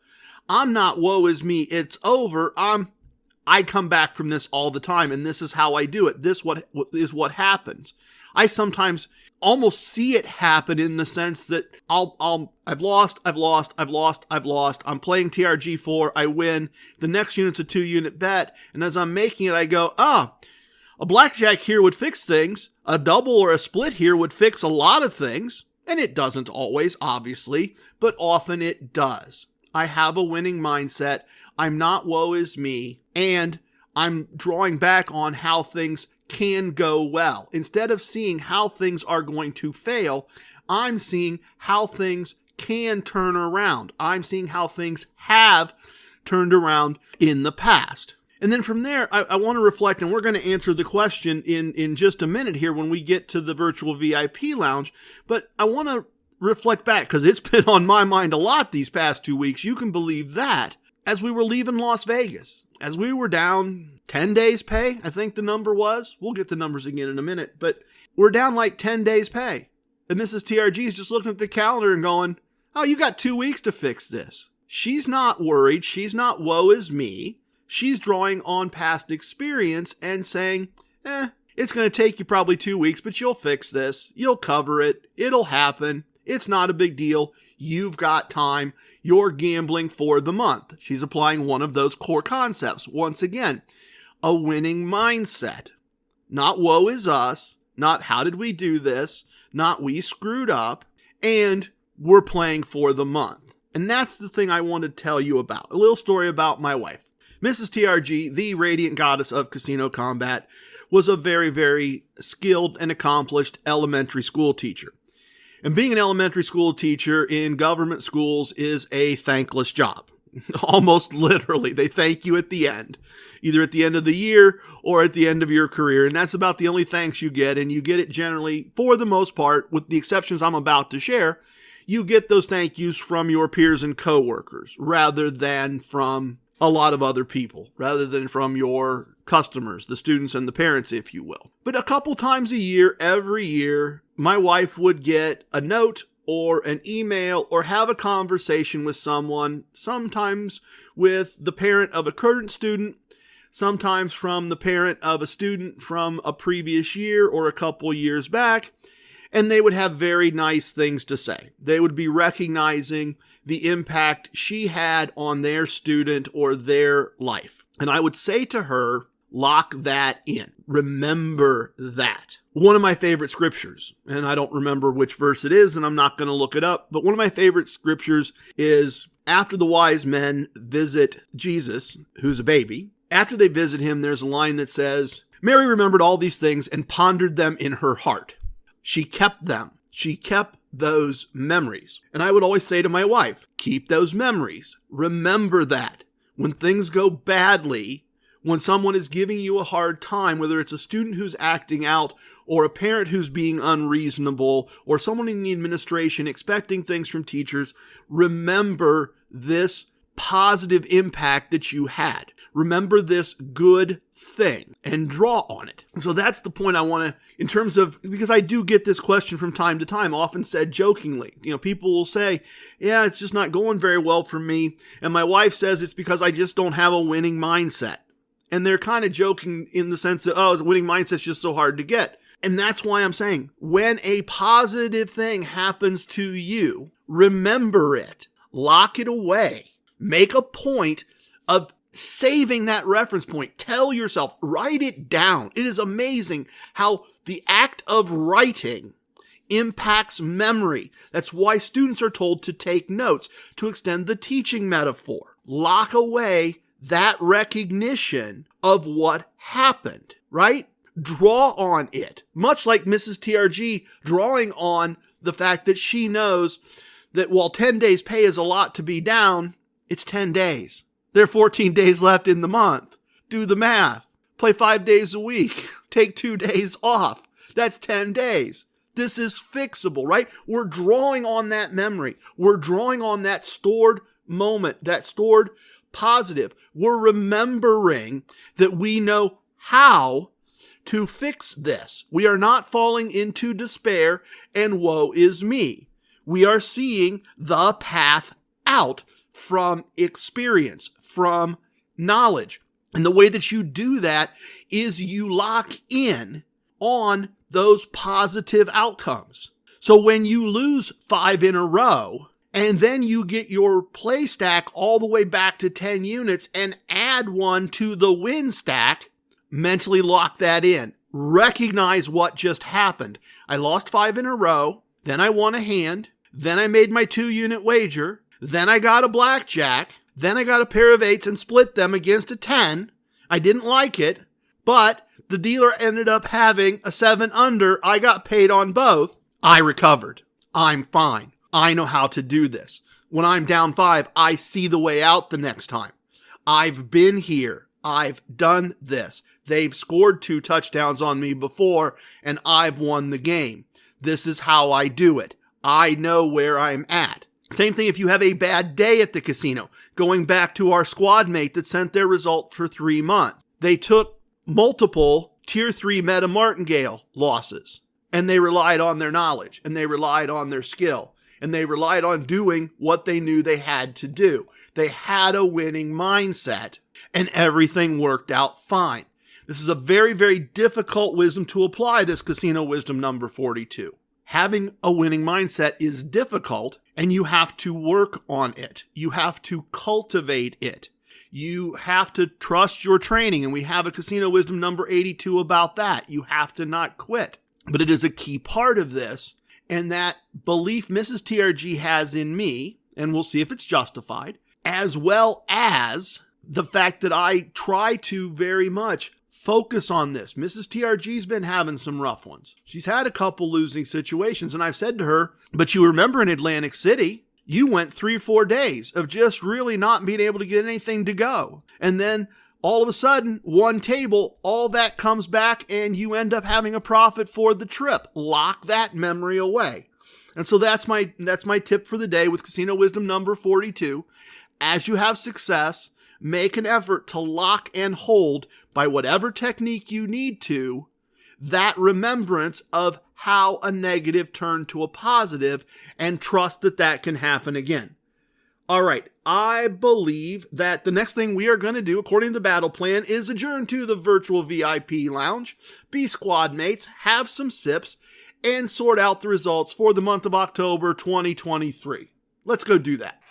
I'm not woe is me, it's over. I come back from this all the time, and this is how I do it. This is what happens. I sometimes almost see it happen in the sense that I've lost. I'm playing TRG4, I win. The next unit's a 2-unit bet, and as I'm making it, I go, a blackjack here would fix things. A double or a split here would fix a lot of things. And it doesn't always, obviously, but often it does. I have a winning mindset. I'm not woe is me. And I'm drawing back on how things can go well. Instead of seeing how things are going to fail, I'm seeing how things can turn around. I'm seeing how things have turned around in the past. And then from there, I want to reflect, and we're going to answer the question in just a minute here when we get to the virtual VIP lounge. But I want to reflect back, because it's been on my mind a lot these past 2 weeks. You can believe that. As we were leaving Las Vegas, as we were down 10 days pay, I think the number was. We'll get the numbers again in a minute, but we're down like 10 days pay. And Mrs. TRG is just looking at the calendar and going, oh, you got 2 weeks to fix this. She's not worried. She's not woe is me. She's drawing on past experience and saying, it's going to take you probably 2 weeks, but you'll fix this. You'll cover it. It'll happen. It's not a big deal. You've got time. You're gambling for the month. She's applying one of those core concepts. Once again, a winning mindset. Not woe is us. Not how did we do this. Not we screwed up. And we're playing for the month. And that's the thing I want to tell you about. A little story about my wife. Mrs. TRG, the radiant goddess of casino combat, was a very, very skilled and accomplished elementary school teacher. And being an elementary school teacher in government schools is a thankless job. Almost literally, they thank you at the end, either at the end of the year or at the end of your career. And that's about the only thanks you get. And you get it generally, for the most part, with the exceptions I'm about to share, you get those thank yous from your peers and coworkers rather than from a lot of other people, rather than from your customers, the students and the parents, if you will. But a couple times a year, every year, my wife would get a note or an email or have a conversation with someone, sometimes with the parent of a current student, sometimes from the parent of a student from a previous year or a couple years back, and they would have very nice things to say. They would be recognizing the impact she had on their student or their life. And I would say to her, lock that in. Remember that. One of my favorite scriptures, and I don't remember which verse it is, and I'm not going to look it up, but one of my favorite scriptures is after the wise men visit Jesus, who's a baby. After they visit him, there's a line that says, Mary remembered all these things and pondered them in her heart. She kept them. She kept those memories. And I would always say to my wife, keep those memories. Remember that. When things go badly, when someone is giving you a hard time, whether it's a student who's acting out or a parent who's being unreasonable or someone in the administration expecting things from teachers, remember this positive impact that you had. Remember this good thing and draw on it. So that's the point I want to, in terms of, because I do get this question from time to time, often said jokingly. People will say, yeah, it's just not going very well for me. And my wife says it's because I just don't have a winning mindset. And they're kind of joking in the sense that, the winning mindset's just so hard to get. And that's why I'm saying, when a positive thing happens to you, remember it, lock it away, make a point of saving that reference point. Tell yourself, write it down. It is amazing how the act of writing impacts memory. That's why students are told to take notes, to extend the teaching metaphor. Lock away that recognition of what happened, right? Draw on it. Much like Mrs. TRG drawing on the fact that she knows that while 10 days pay is a lot to be down, it's 10 days. There are 14 days left in the month. Do the math. Play 5 days a week. Take 2 days off. That's 10 days. This is fixable, right? We're drawing on that memory. We're drawing on that stored moment, that stored positive. We're remembering that we know how to fix this. We are not falling into despair and woe is me. We are seeing the path out from experience, from knowledge. And the way that you do that is you lock in on those positive outcomes. So when you lose 5 in a row, and then you get your play stack all the way back to 10 units and add 1 to the win stack, mentally lock that in. Recognize what just happened. I lost 5 in a row, then I won a hand, then I made my 2-unit wager, then I got a blackjack, then I got a pair of 8s and split them against a 10. I didn't like it, but the dealer ended up having a 7 under. I got paid on both. I recovered. I'm fine. I know how to do this. When I'm down 5, I see the way out the next time. I've been here. I've done this. They've scored 2 touchdowns on me before, and I've won the game. This is how I do it. I know where I'm at. Same thing if you have a bad day at the casino. Going back to our squad mate that sent their result for 3 months. They took multiple Tier 3 meta martingale losses, and they relied on their knowledge, and they relied on their skill, and they relied on doing what they knew they had to do. They had a winning mindset, and everything worked out fine. This is a very, very difficult wisdom to apply, this casino wisdom number 42. Having a winning mindset is difficult, and you have to work on it. You have to cultivate it. You have to trust your training, and we have a casino wisdom number 82 about that. You have to not quit. But it is a key part of this, and that belief Mrs. TRG has in me, and we'll see if it's justified, as well as the fact that I try to very much focus on this. Mrs. TRG's been having some rough ones. She's had a couple losing situations, and I've said to her, but you remember in Atlantic City, you went 3 or 4 days of just really not being able to get anything to go. And then all of a sudden, one table, all that comes back and you end up having a profit for the trip. Lock that memory away. And so that's my tip for the day with Casino Wisdom number 42. As you have success, make an effort to lock and hold by whatever technique you need to that remembrance of how a negative turned to a positive, and trust that that can happen again. All right, I believe that the next thing we are going to do, according to the battle plan, is adjourn to the virtual VIP lounge, be squad mates, have some sips, and sort out the results for the month of October 2023. Let's go do that.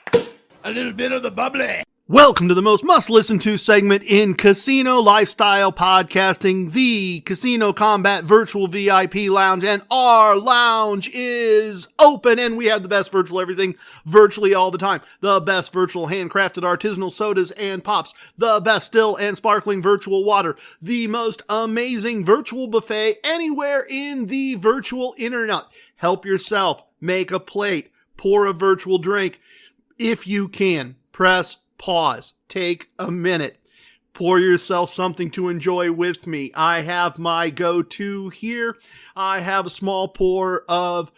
A little bit of the bubbly. Welcome to the most must-listen-to segment in casino lifestyle podcasting, the Casino Combat Virtual VIP Lounge, and our lounge is open, and we have the best virtual everything virtually all the time. The best virtual handcrafted artisanal sodas and pops, the best still and sparkling virtual water, the most amazing virtual buffet anywhere in the virtual internet. Help yourself, make a plate, pour a virtual drink. If you can, press pause, take a minute, pour yourself something to enjoy with me. I have my go-to here. I have a small pour of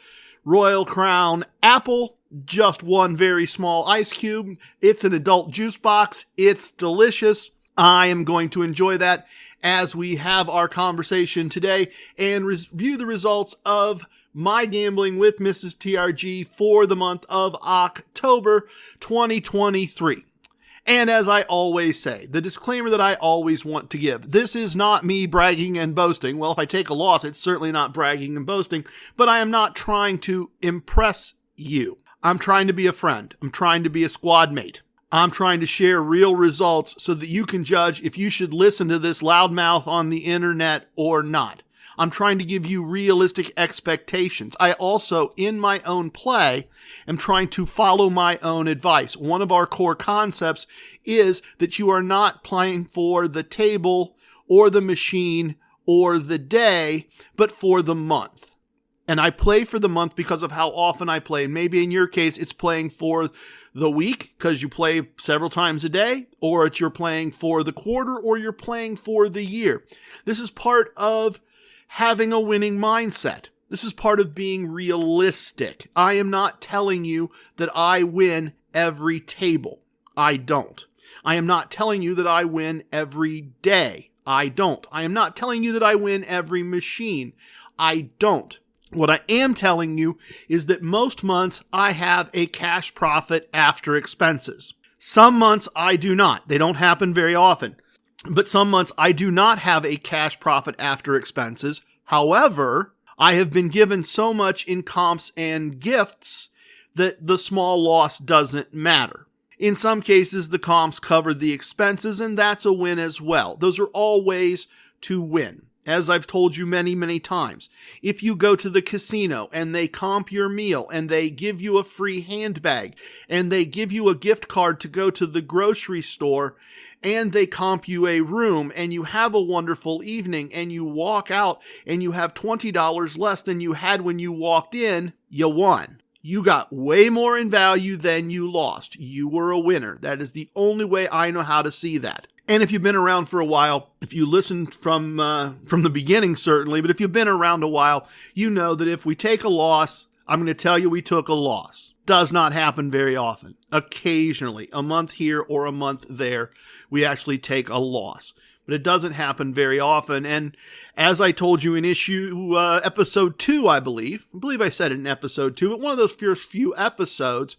Royal Crown Apple, just one very small ice cube. It's an adult juice box. It's delicious. I am going to enjoy that as we have our conversation today and review the results of my gambling with Mrs. TRG for the month of October 2023. And as I always say, the disclaimer that I always want to give, this is not me bragging and boasting. Well, if I take a loss, it's certainly not bragging and boasting, but I am not trying to impress you. I'm trying to be a friend. I'm trying to be a squad mate. I'm trying to share real results so that you can judge if you should listen to this loudmouth on the internet or not. I'm trying to give you realistic expectations. I also, in my own play, am trying to follow my own advice. One of our core concepts is that you are not playing for the table or the machine or the day, but for the month. And I play for the month because of how often I play. And maybe in your case, it's playing for the week because you play several times a day, or it's you're playing for the quarter, or you're playing for the year. This is part of having a winning mindset. This is part of being realistic. I am not telling you that I win every table. I don't. I am not telling you that I win every day. I don't. I am not telling you that I win every machine. I don't. What I am telling you is that most months I have a cash profit after expenses. Some months I do not. They don't happen very often. But some months I do not have a cash profit after expenses. However, I have been given so much in comps and gifts that the small loss doesn't matter. In some cases, the comps cover the expenses, and that's a win as well. Those are all ways to win. As I've told you many, many times, if you go to the casino and they comp your meal and they give you a free handbag and they give you a gift card to go to the grocery store and they comp you a room and you have a wonderful evening and you walk out and you have $20 less than you had when you walked in, you won. You got way more in value than you lost. You were a winner. That is the only way I know how to see that. And if you've been around for a while, if you listened from the beginning, certainly, but if you've been around a while, you know that if we take a loss, I'm going to tell you we took a loss. Does not happen very often. Occasionally, a month here or a month there, we actually take a loss. But it doesn't happen very often. And as I told you in episode 2, I believe I said it in episode 2, but one of those first few episodes,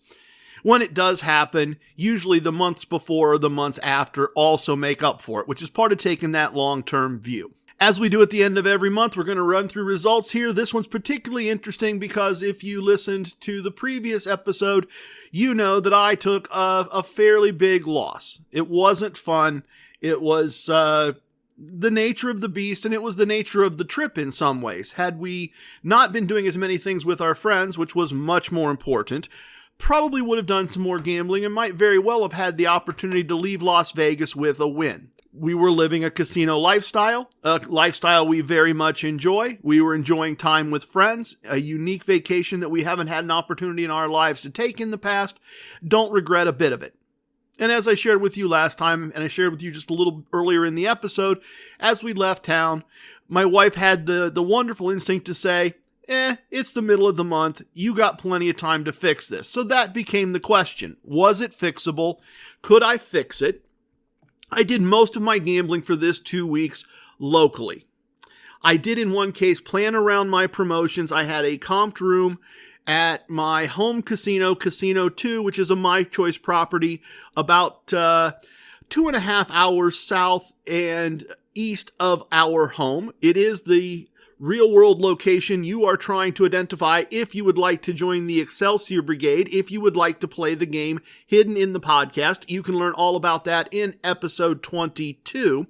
when it does happen, usually the months before or the months after also make up for it, which is part of taking that long-term view. As we do at the end of every month, we're going to run through results here. This one's particularly interesting because if you listened to the previous episode, you know that I took a fairly big loss. It wasn't fun. It was the nature of the beast, and it was the nature of the trip in some ways. Had we not been doing as many things with our friends, which was much more important, probably would have done some more gambling and might very well have had the opportunity to leave Las Vegas with a win. We were living a casino lifestyle, a lifestyle we very much enjoy. We were enjoying time with friends, a unique vacation that we haven't had an opportunity in our lives to take in the past. Don't regret a bit of it. And as I shared with you last time, and I shared with you just a little earlier in the episode, as we left town, my wife had the wonderful instinct to say, it's the middle of the month. You got plenty of time to fix this. So that became the question. Was it fixable? Could I fix it? I did most of my gambling for this 2 weeks locally. I did in one case plan around my promotions. I had a comped room at my home casino, Casino 2, which is a My Choice property, about 2.5 hours south and east of our home. It is the real-world location you are trying to identify if you would like to join the Excelsior Brigade, if you would like to play the game hidden in the podcast. You can learn all about that in episode 22.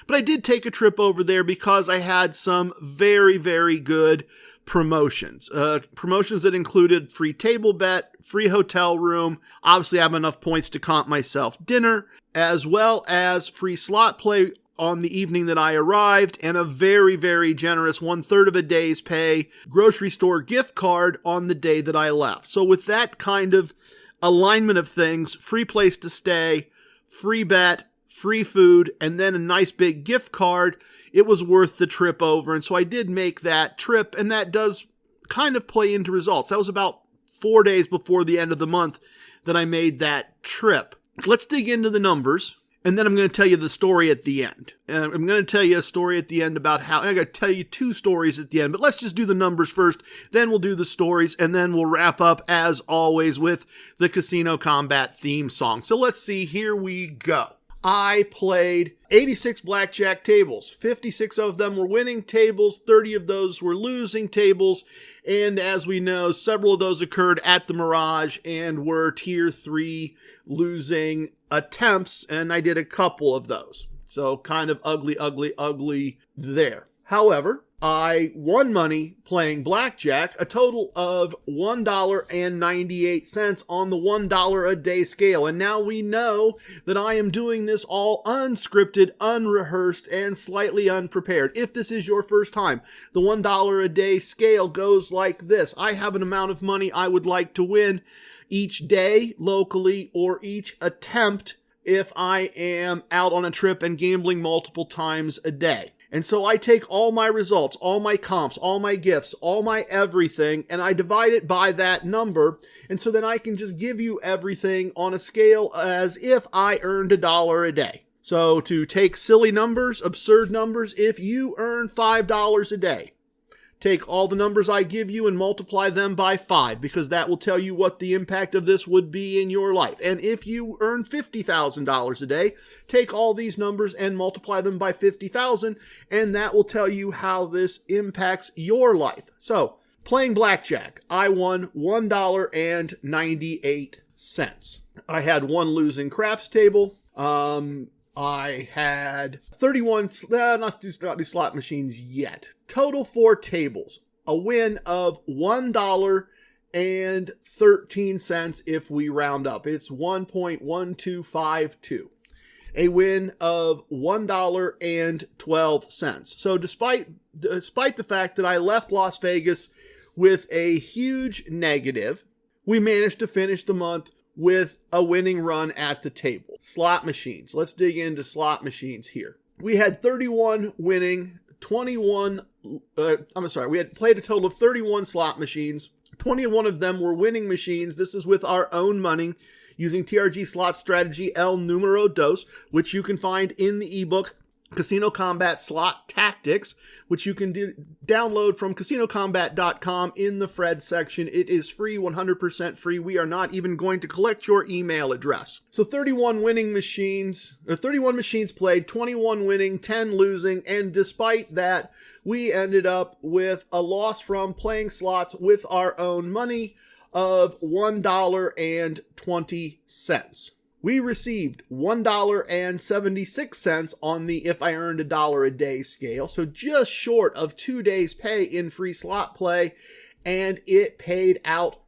But I did take a trip over there because I had some very, very good promotions. Promotions that included free table bet, free hotel room. Obviously, I have enough points to comp myself dinner, as well as free slot play on the evening that I arrived, and a very, very generous 1/3 of a day's pay grocery store gift card on the day that I left. So with that kind of alignment of things, free place to stay, free bet, free food, and then a nice big gift card, it was worth the trip over. And so I did make that trip, and that does kind of play into results. That was about 4 days before the end of the month that I made that trip. Let's dig into the numbers. And then I'm going to tell you the story at the end. I'm going to tell you a story at the end about how, I'm going to tell you 2 stories at the end, but let's just do the numbers first, then we'll do the stories, and then we'll wrap up, as always, with the Casino Combat theme song. So let's see, here we go. I played 86 blackjack tables. 56 of them were winning tables, 30 of those were losing tables, and as we know, several of those occurred at the Mirage and were Tier 3 losing attempts, and I did a couple of those. So kind of ugly there. However, I won money playing blackjack, a total of $1.98 on the $1 a day scale. And now we know that I am doing this all unscripted, unrehearsed, and slightly unprepared. If this is your first time, the $1 a day scale goes like this. I have an amount of money I would like to win each day locally, or each attempt if I am out on a trip and gambling multiple times a day. And so I take all my results, all my comps, all my gifts, all my everything, and I divide it by that number. And so then I can just give you everything on a scale as if I earned $1 a day. So to take silly numbers, absurd numbers, if you earn $5 a day, take all the numbers I give you and multiply them by 5, because that will tell you what the impact of this would be in your life. And if you earn $50,000 a day, take all these numbers and multiply them by 50,000, and that will tell you how this impacts your life. So, playing blackjack, I won $1.98. I had one losing craps table. I had 31, not do slot machines yet. Total 4 tables. A win of $1.13 if we round up. It's 1.1252. A win of $1.12. So despite the fact that I left Las Vegas with a huge negative, we managed to finish the month with a winning run at the table. Slot machines. Let's dig into slot machines here. We had 31 winning, we had played a total of 31 slot machines, 21 of them were winning machines. This is with our own money using TRG slot strategy El Numero Dos, which you can find in the ebook Casino Combat Slot Tactics, which you can download from casinocombat.com in the Fred section. It is free, 100% free. We are not even going to collect your email address. So 31 machines played, 21 winning, 10 losing, and despite that, we ended up with a loss from playing slots with our own money of $1.20. We received $1.76 on the if I earned $1 a day scale, so just short of 2 days' pay in free slot play, and it paid out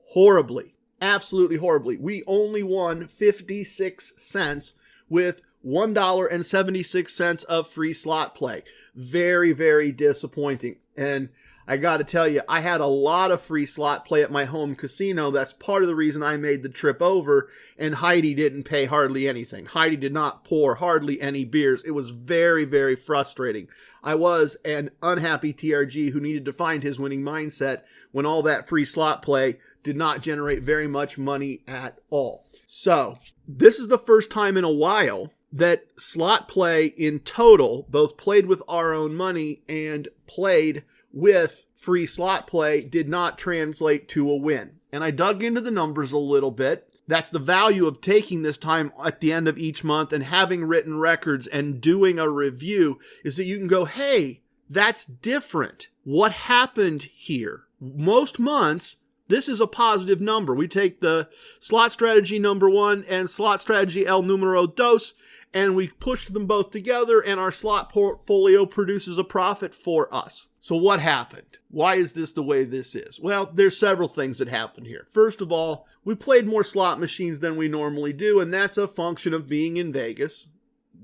horribly, absolutely horribly. We only won 56 cents with $1.76 of free slot play. Very, very disappointing. And I got to tell you, I had a lot of free slot play at my home casino. That's part of the reason I made the trip over, and Heidi didn't pay hardly anything. Heidi did not pour hardly any beers. It was very, very frustrating. I was an unhappy TRG who needed to find his winning mindset when all that free slot play did not generate very much money at all. So, this is the first time in a while that slot play in total, both played with our own money and played with free slot play, did not translate to a win. And I dug into the numbers a little bit. That's the value of taking this time at the end of each month and having written records and doing a review, is that you can go, hey, that's different. What happened here? Most months, this is a positive number. We take the slot strategy number 1 and slot strategy El Numero Dos, and we push them both together, and our slot portfolio produces a profit for us. So what happened? Why is this the way this is? Well, there's several things that happened here. First of all, we played more slot machines than we normally do, and that's a function of being in Vegas.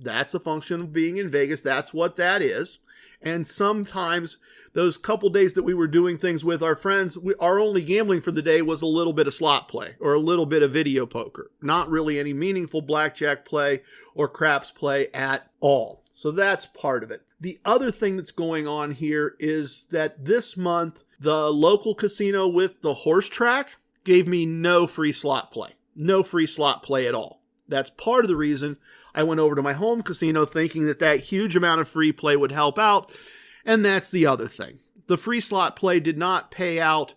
That's what that is. And sometimes those couple days that we were doing things with our friends, our only gambling for the day was a little bit of slot play or a little bit of video poker. Not really any meaningful blackjack play or craps play at all. So that's part of it. The other thing that's going on here is that this month, the local casino with the horse track gave me no free slot play. No free slot play at all. That's part of the reason I went over to my home casino thinking that huge amount of free play would help out. And that's the other thing. The free slot play did not pay out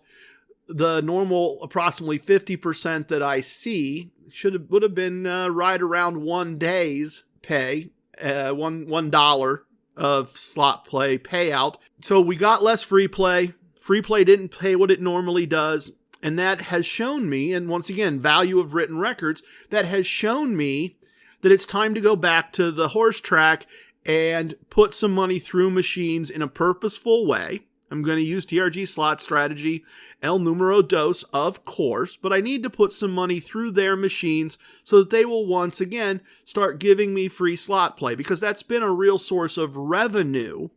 the normal approximately 50% that I see. Would have been right around 1 day's pay, $1 of slot play payout. So we got less free play. Free play didn't pay what it normally does. And that has shown me, and once again, value of written records, that has shown me that it's time to go back to the horse track and put some money through machines in a purposeful way. I'm going to use TRG slot strategy, El Numero Dos, of course, but I need to put some money through their machines so that they will once again start giving me free slot play, because that's been a real source of revenue,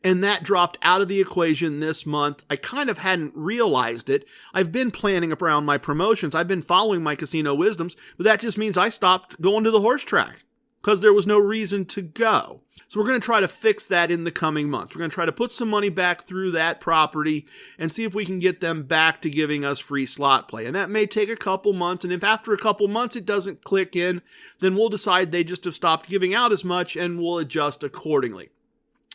and that dropped out of the equation this month. I kind of hadn't realized it. I've been planning around my promotions. I've been following my casino wisdoms, but that just means I stopped going to the horse track because there was no reason to go. So we're going to try to fix that in the coming months. We're going to try to put some money back through that property and see if we can get them back to giving us free slot play. And that may take a couple months. And if after a couple months it doesn't click in, then we'll decide they just have stopped giving out as much and we'll adjust accordingly.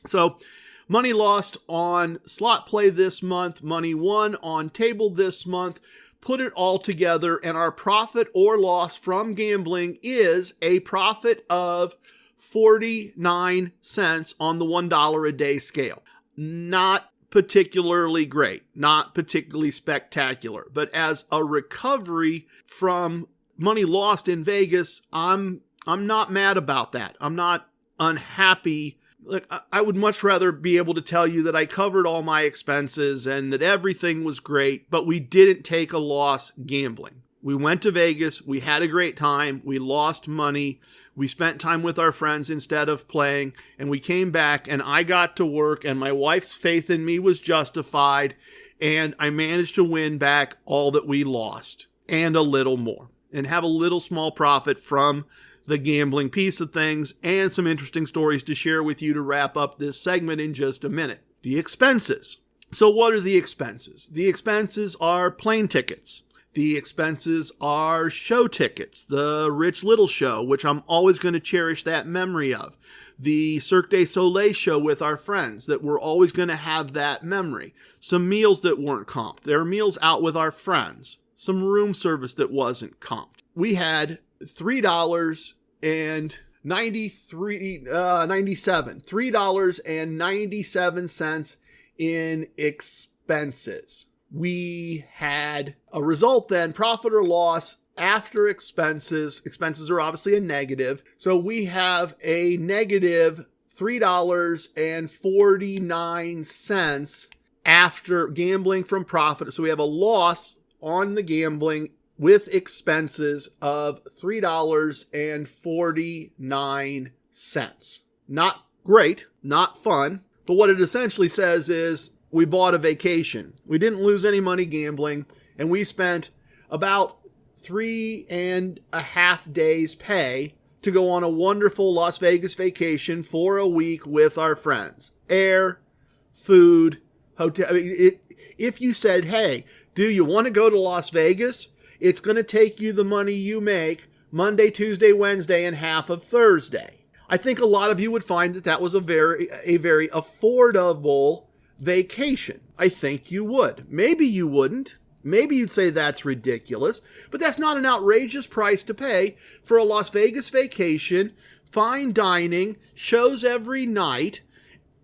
So money lost on slot play this month, money won on table this month. Put it all together, and our profit or loss from gambling is a profit of 49 cents on the $1 a day scale. Not particularly great, not particularly spectacular, but as a recovery from money lost in Vegas, I'm not mad about that. I'm not unhappy. Look, I would much rather be able to tell you that I covered all my expenses and that everything was great, but we didn't take a loss gambling. We went to Vegas, we had a great time, we lost money, we spent time with our friends instead of playing, and we came back and I got to work and my wife's faith in me was justified, and I managed to win back all that we lost and a little more and have a little small profit from the gambling piece of things, and some interesting stories to share with you to wrap up this segment in just a minute. The expenses. So what are the expenses? The expenses are plane tickets. The expenses are show tickets, the Rich Little show, which I'm always going to cherish that memory of. The Cirque du Soleil show with our friends, that we're always going to have that memory. Some meals that weren't comped. There are meals out with our friends. Some room service that wasn't comped. We had $3.97 in expenses. We had a result then, profit or loss after expenses. Expenses are obviously a negative. So we have a negative $3.49 after gambling from profit. So we have a loss on the gambling with expenses of $3.49. Not great, not fun, but what it essentially says is we bought a vacation. We didn't lose any money gambling, and we spent about 3.5 days pay to go on a wonderful Las Vegas vacation for a week with our friends. Air, food, hotel. If you said, hey, do you want to go to Las Vegas? It's going to take you the money you make Monday, Tuesday, Wednesday, and half of Thursday. I think a lot of you would find that that was a very affordable vacation. I think you would. Maybe you wouldn't. Maybe you'd say that's ridiculous, but that's not an outrageous price to pay for a Las Vegas vacation, fine dining, shows every night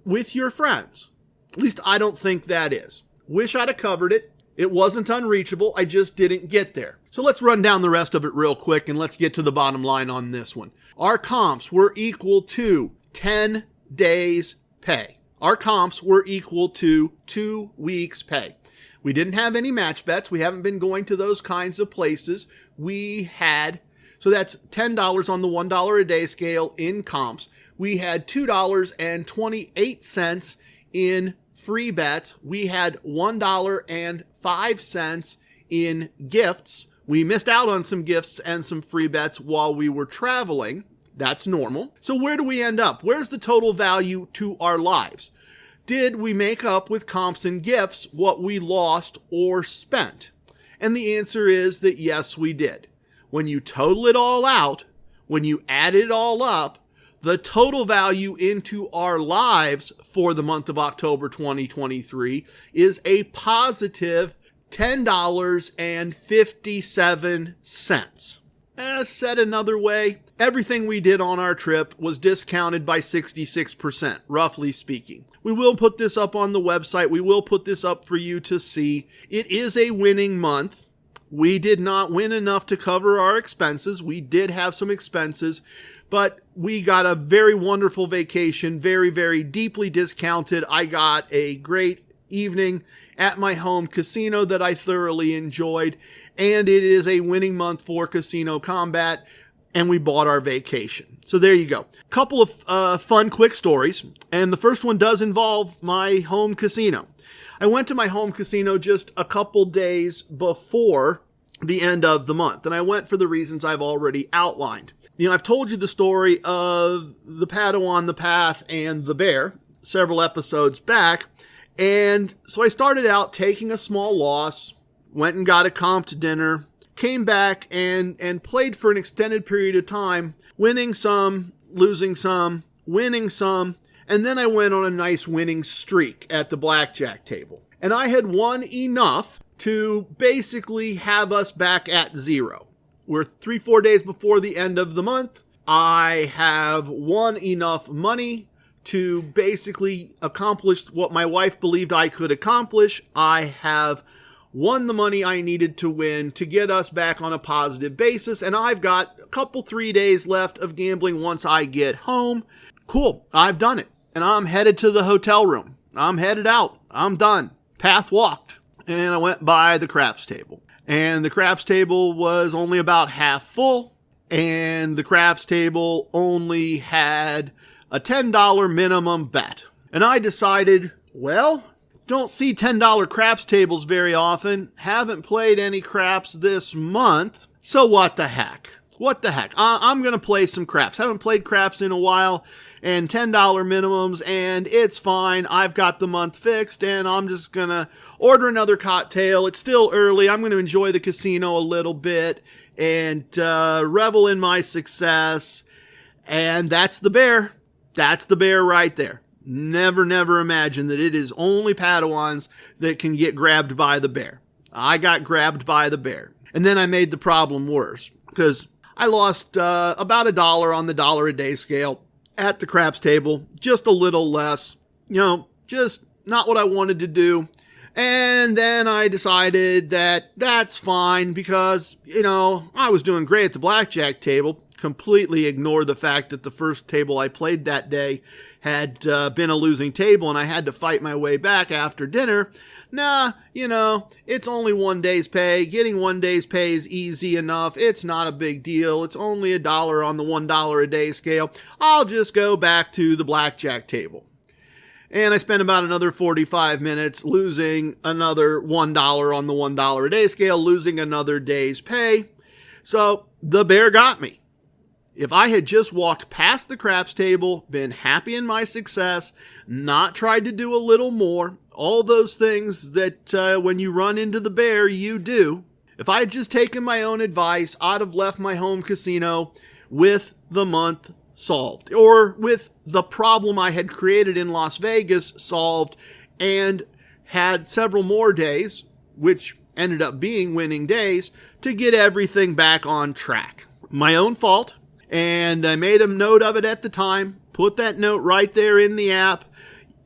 with your friends. At least I don't think that is. Wish I'd have covered it. It wasn't unreachable. I just didn't get there. So let's run down the rest of it real quick and let's get to the bottom line on this one. Our comps were equal to 10 days pay. Our comps were equal to 2 weeks pay. We didn't have any match bets. We haven't been going to those kinds of places. So that's $10 on the $1 a day scale in comps. We had $2.28 in free bets. We had $1.05 in gifts. We missed out on some gifts and some free bets while we were traveling. That's normal. So where do we end up? Where's the total value to our lives? Did we make up with comps and gifts what we lost or spent? And the answer is that yes, we did. When you total it all out, when you add it all up, the total value into our lives for the month of October 2023 is a positive $10.57. As said another way, everything we did on our trip was discounted by 66%, roughly speaking. We will put this up on the website. We will put this up for you to see. It is a winning month. We did not win enough to cover our expenses. We did have some expenses, but we got a very wonderful vacation, very, very deeply discounted. I got a great evening at my home casino that I thoroughly enjoyed, and it is a winning month for Casino Combat, and we bought our vacation. So there you go. Couple of fun, quick stories, and the first one does involve my home casino. I went to my home casino just a couple days before the end of the month, and I went for the reasons I've already outlined. You know, I've told you the story of the Padawan, the Path, and the Bear several episodes back, and so I started out taking a small loss, went and got a comped dinner, came back and played for an extended period of time, winning some, losing some, winning some, and then I went on a nice winning streak at the blackjack table. And I had won enough to basically have us back at zero. We're 3-4 days before the end of the month. I have won enough money to basically accomplish what my wife believed I could accomplish. I have won the money I needed to win to get us back on a positive basis, and I've got a couple 3 days left of gambling once I get home. Cool, I've done it, and I'm headed to the hotel room. I'm headed out. I'm done. Path walked, and I went by the craps table, and the craps table was only about half full, and the craps table only had a $10 minimum bet. And I decided, well, don't see $10 craps tables very often. Haven't played any craps this month. So what the heck? What the heck? I'm going to play some craps. Haven't played craps in a while, and $10 minimums, and it's fine. I've got the month fixed, and I'm just going to order another cocktail. It's still early. I'm going to enjoy the casino a little bit and revel in my success. And that's the bear. That's the bear right there. Never imagine that it is only Padawans that can get grabbed by the bear. I got grabbed by the bear. And then I made the problem worse because I lost about $1 on the dollar a day scale at the craps table. Just a little less. Just not what I wanted to do. And then I decided that that's fine because, I was doing great at the blackjack table. Completely ignored the fact that the first table I played that day had been a losing table and I had to fight my way back after dinner. It's only 1 day's pay. Getting 1 day's pay is easy enough. It's not a big deal. It's only $1 on the $1 a day scale. I'll just go back to the blackjack table. And I spent about another 45 minutes losing another $1 on the $1 a day scale, losing another day's pay. So the bear got me. If I had just walked past the craps table, been happy in my success, not tried to do a little more, all those things that when you run into the bear, you do. If I had just taken my own advice, I'd have left my home casino with the month solved, or with the problem I had created in Las Vegas solved, and had several more days, which ended up being winning days, to get everything back on track. My own fault. And I made a note of it at the time, put that note right there in the app.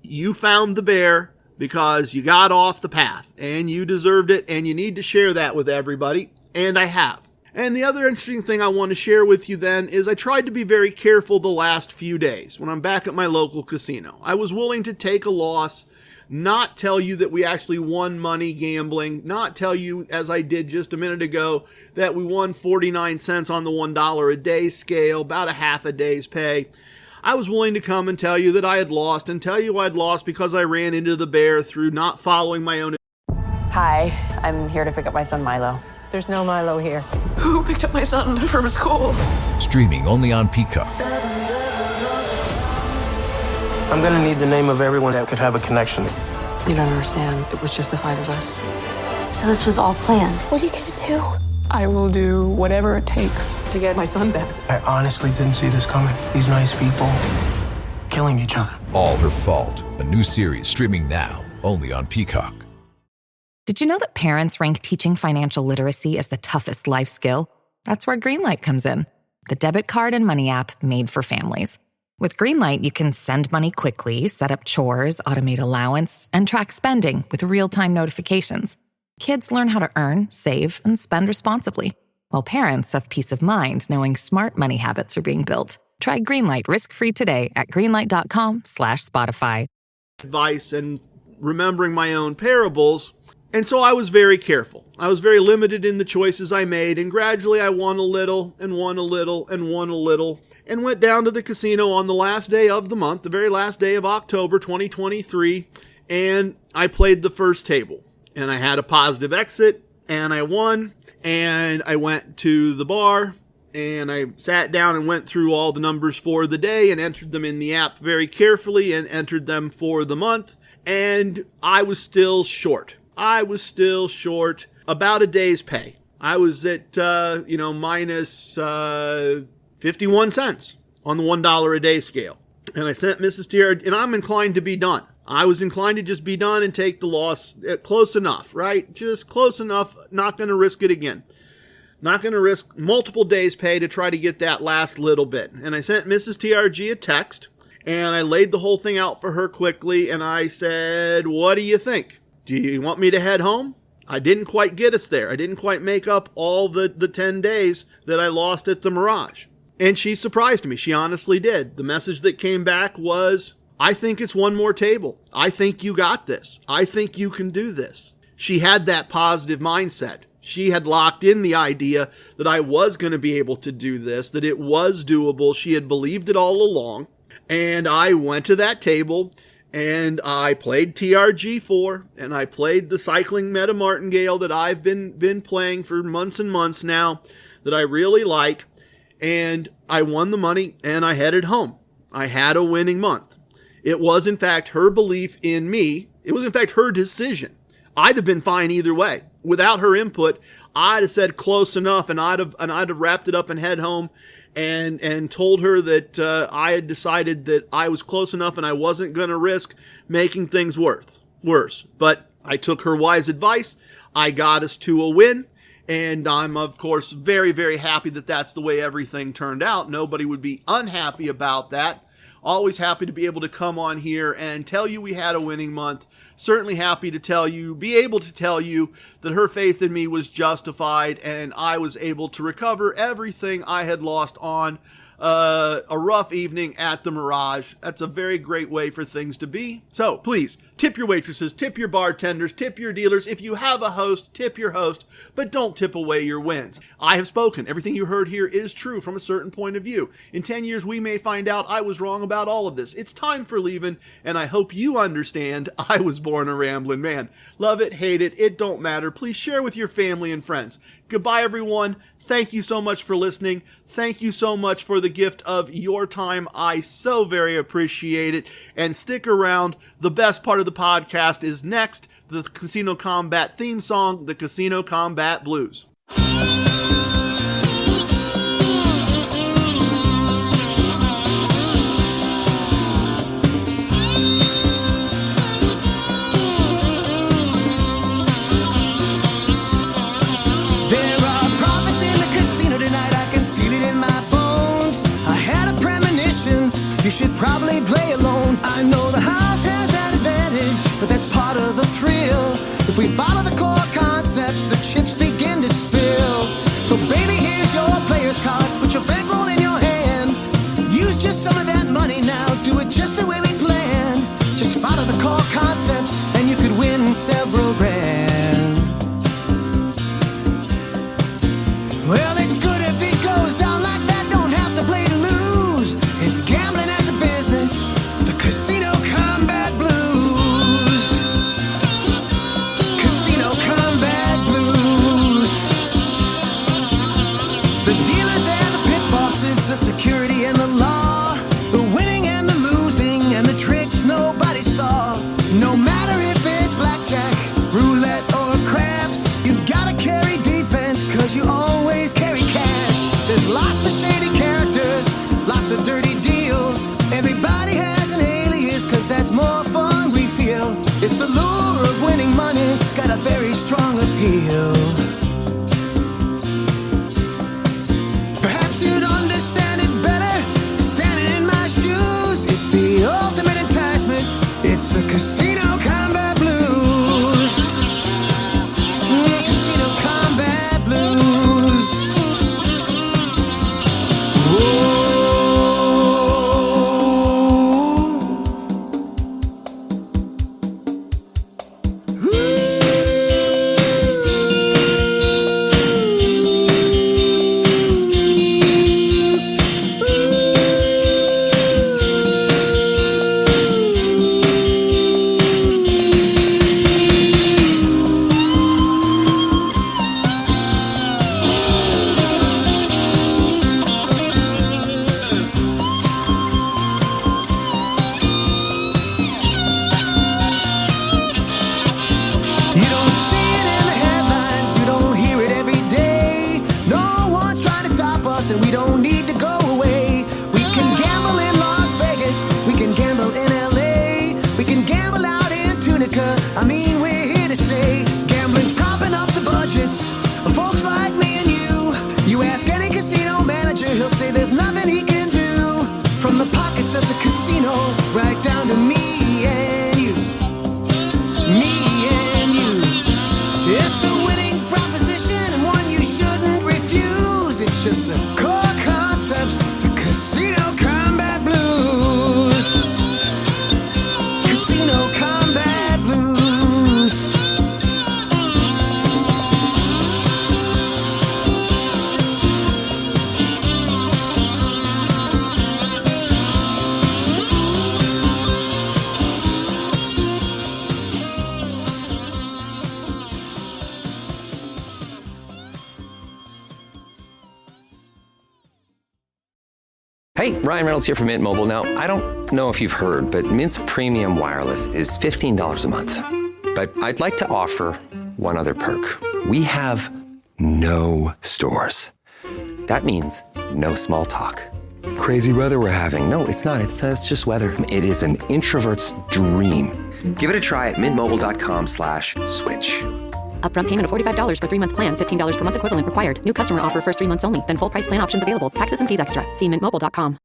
You found the bear because you got off the path and you deserved it, and you need to share that with everybody. And I have. And the other interesting thing I want to share with you then is I tried to be very careful the last few days when I'm back at my local casino. I was willing to take a loss, not tell you that we actually won money gambling, not tell you, as I did just a minute ago, that we won 49 cents on the $1 a day scale, about a half a day's pay. I was willing to come and tell you that I had lost, and tell you I'd lost because I ran into the bear through not following my own. Hi, I'm here to pick up my son Milo. There's no Milo here. Who picked up my son from school? Streaming only on Peacock. I'm gonna need the name of everyone that could have a connection. You don't understand. It was just the 5 of us. So this was all planned. What are you gonna do? I will do whatever it takes to get my son back. I honestly didn't see this coming. These nice people killing each other. All Her Fault. A new series streaming now, only on Peacock. Did you know that parents rank teaching financial literacy as the toughest life skill? That's where Greenlight comes in, the debit card and money app made for families. With Greenlight, you can send money quickly, set up chores, automate allowance, and track spending with real-time notifications. Kids learn how to earn, save, and spend responsibly, while parents have peace of mind knowing smart money habits are being built. Try Greenlight risk-free today at greenlight.com/Spotify. Advice and remembering my own parables. And so I was very careful. I was very limited in the choices I made, and gradually I won a little, and won a little, and won a little, and went down to the casino on the last day of the month, the very last day of October 2023, and I played the first table. And I had a positive exit, and I won, and I went to the bar, and I sat down and went through all the numbers for the day and entered them in the app very carefully and entered them for the month, and I was still short. I was still short about a day's pay. I was at, minus 51 cents on the $1 a day scale. And I sent Mrs. Tier, and I'm inclined to be done. I was inclined to just be done and take the loss. Close enough, right? Just close enough. Not going to risk it again. Not going to risk multiple days' pay to try to get that last little bit. And I sent Mrs. TRG a text, and I laid the whole thing out for her quickly, and I said, what do you think? Do you want me to head home? I didn't quite get us there. I didn't quite make up all the 10 days that I lost at the Mirage. And she surprised me. She honestly did. The message that came back was, I think it's one more table. I think you got this. I think you can do this. She had that positive mindset. She had locked in the idea that I was going to be able to do this, that it was doable. She had believed it all along. And I went to that table and I played TRG4, and I played the cycling meta martingale that I've been playing for months and months now, that I really like. and I won the money and I headed home. I had a winning month. It was, in fact, her belief in me. It was, in fact, her decision. I'd have been fine either way. Without her input, I'd have said close enough, and I'd have wrapped it up and head home and told her that I had decided that I was close enough and I wasn't going to risk making things worse. But I took her wise advice. I got us to a win. And I'm, of course, very, very happy that that's the way everything turned out. Nobody would be unhappy about that. Always happy to be able to come on here and tell you we had a winning month. Certainly happy to be able to tell you that her faith in me was justified and I was able to recover everything I had lost on a rough evening at the Mirage. That's a very great way for things to be. So please, tip your waitresses, tip your bartenders, tip your dealers. If you have a host, tip your host, but don't tip away your wins. I have spoken. Everything you heard here is true from a certain point of view. In 10 years, we may find out I was wrong about all of this. It's time for leaving, and I hope you understand I was born a rambling man. Love it, hate it, it don't matter. Please share with your family and friends. Goodbye, everyone. Thank you so much for listening. Thank you so much for the gift of your time. I so very appreciate it. And stick around. The best part of the podcast is next. The Casino Combat theme song, the Casino Combat Blues. You should probably play alone. I know the house has that advantage, but that's part of the thrill. If we follow the core concepts, the chips begin to spill. So baby, here's your player's card. Put your bankroll in your hand. Use just some of that money now. Do it just the way we planned. Just follow the core concepts, and you could win several grand. Well, it's good if it goes down like that. Don't have to play to lose. It's gambling as a business, the Casino Combat Blues. Casino Combat Blues. The dealers and the pit bosses, the security and the law, the winning and the losing and the tricks nobody saw. No matter if it's blackjack, roulette or craps, you gotta carry defense, cause you always carry cash. There's lots of shady characters, lots of dirty deals. Everybody has an alias, cause that's more fun we feel. It's the lure of winning money, it's got a very strong appeal. Perhaps you'd understand it better standing in my shoes. It's the ultimate enticement, it's the Casino Combat Blues. Casino Combat Blues. Whoa. And we don't need to go away. We can gamble in Las Vegas, we can gamble in LA, we can gamble out in Tunica. I mean, we're here to stay. Gambling's propping up the budgets of folks like me and you. You ask any casino manager, he'll say there's nothing he can do. From the pockets of the casino right down to me and you. Me and you. It's a winning proposition and one you shouldn't refuse. It's just the core concepts, the Casino Combat Blues. Casino Combat Blues. Hey, Ryan Reynolds here from Mint Mobile. Now, I don't know if you've heard, but Mint's premium wireless is $15 a month. But I'd like to offer one other perk. We have no stores. That means no small talk. Crazy weather we're having. No, it's not. It's just weather. It is an introvert's dream. Give it a try at mintmobile.com/switch. Upfront payment of $45 for 3-month plan, $15 per month equivalent required. New customer offer first 3 months only. Then full price plan options available. Taxes and fees extra. See mintmobile.com.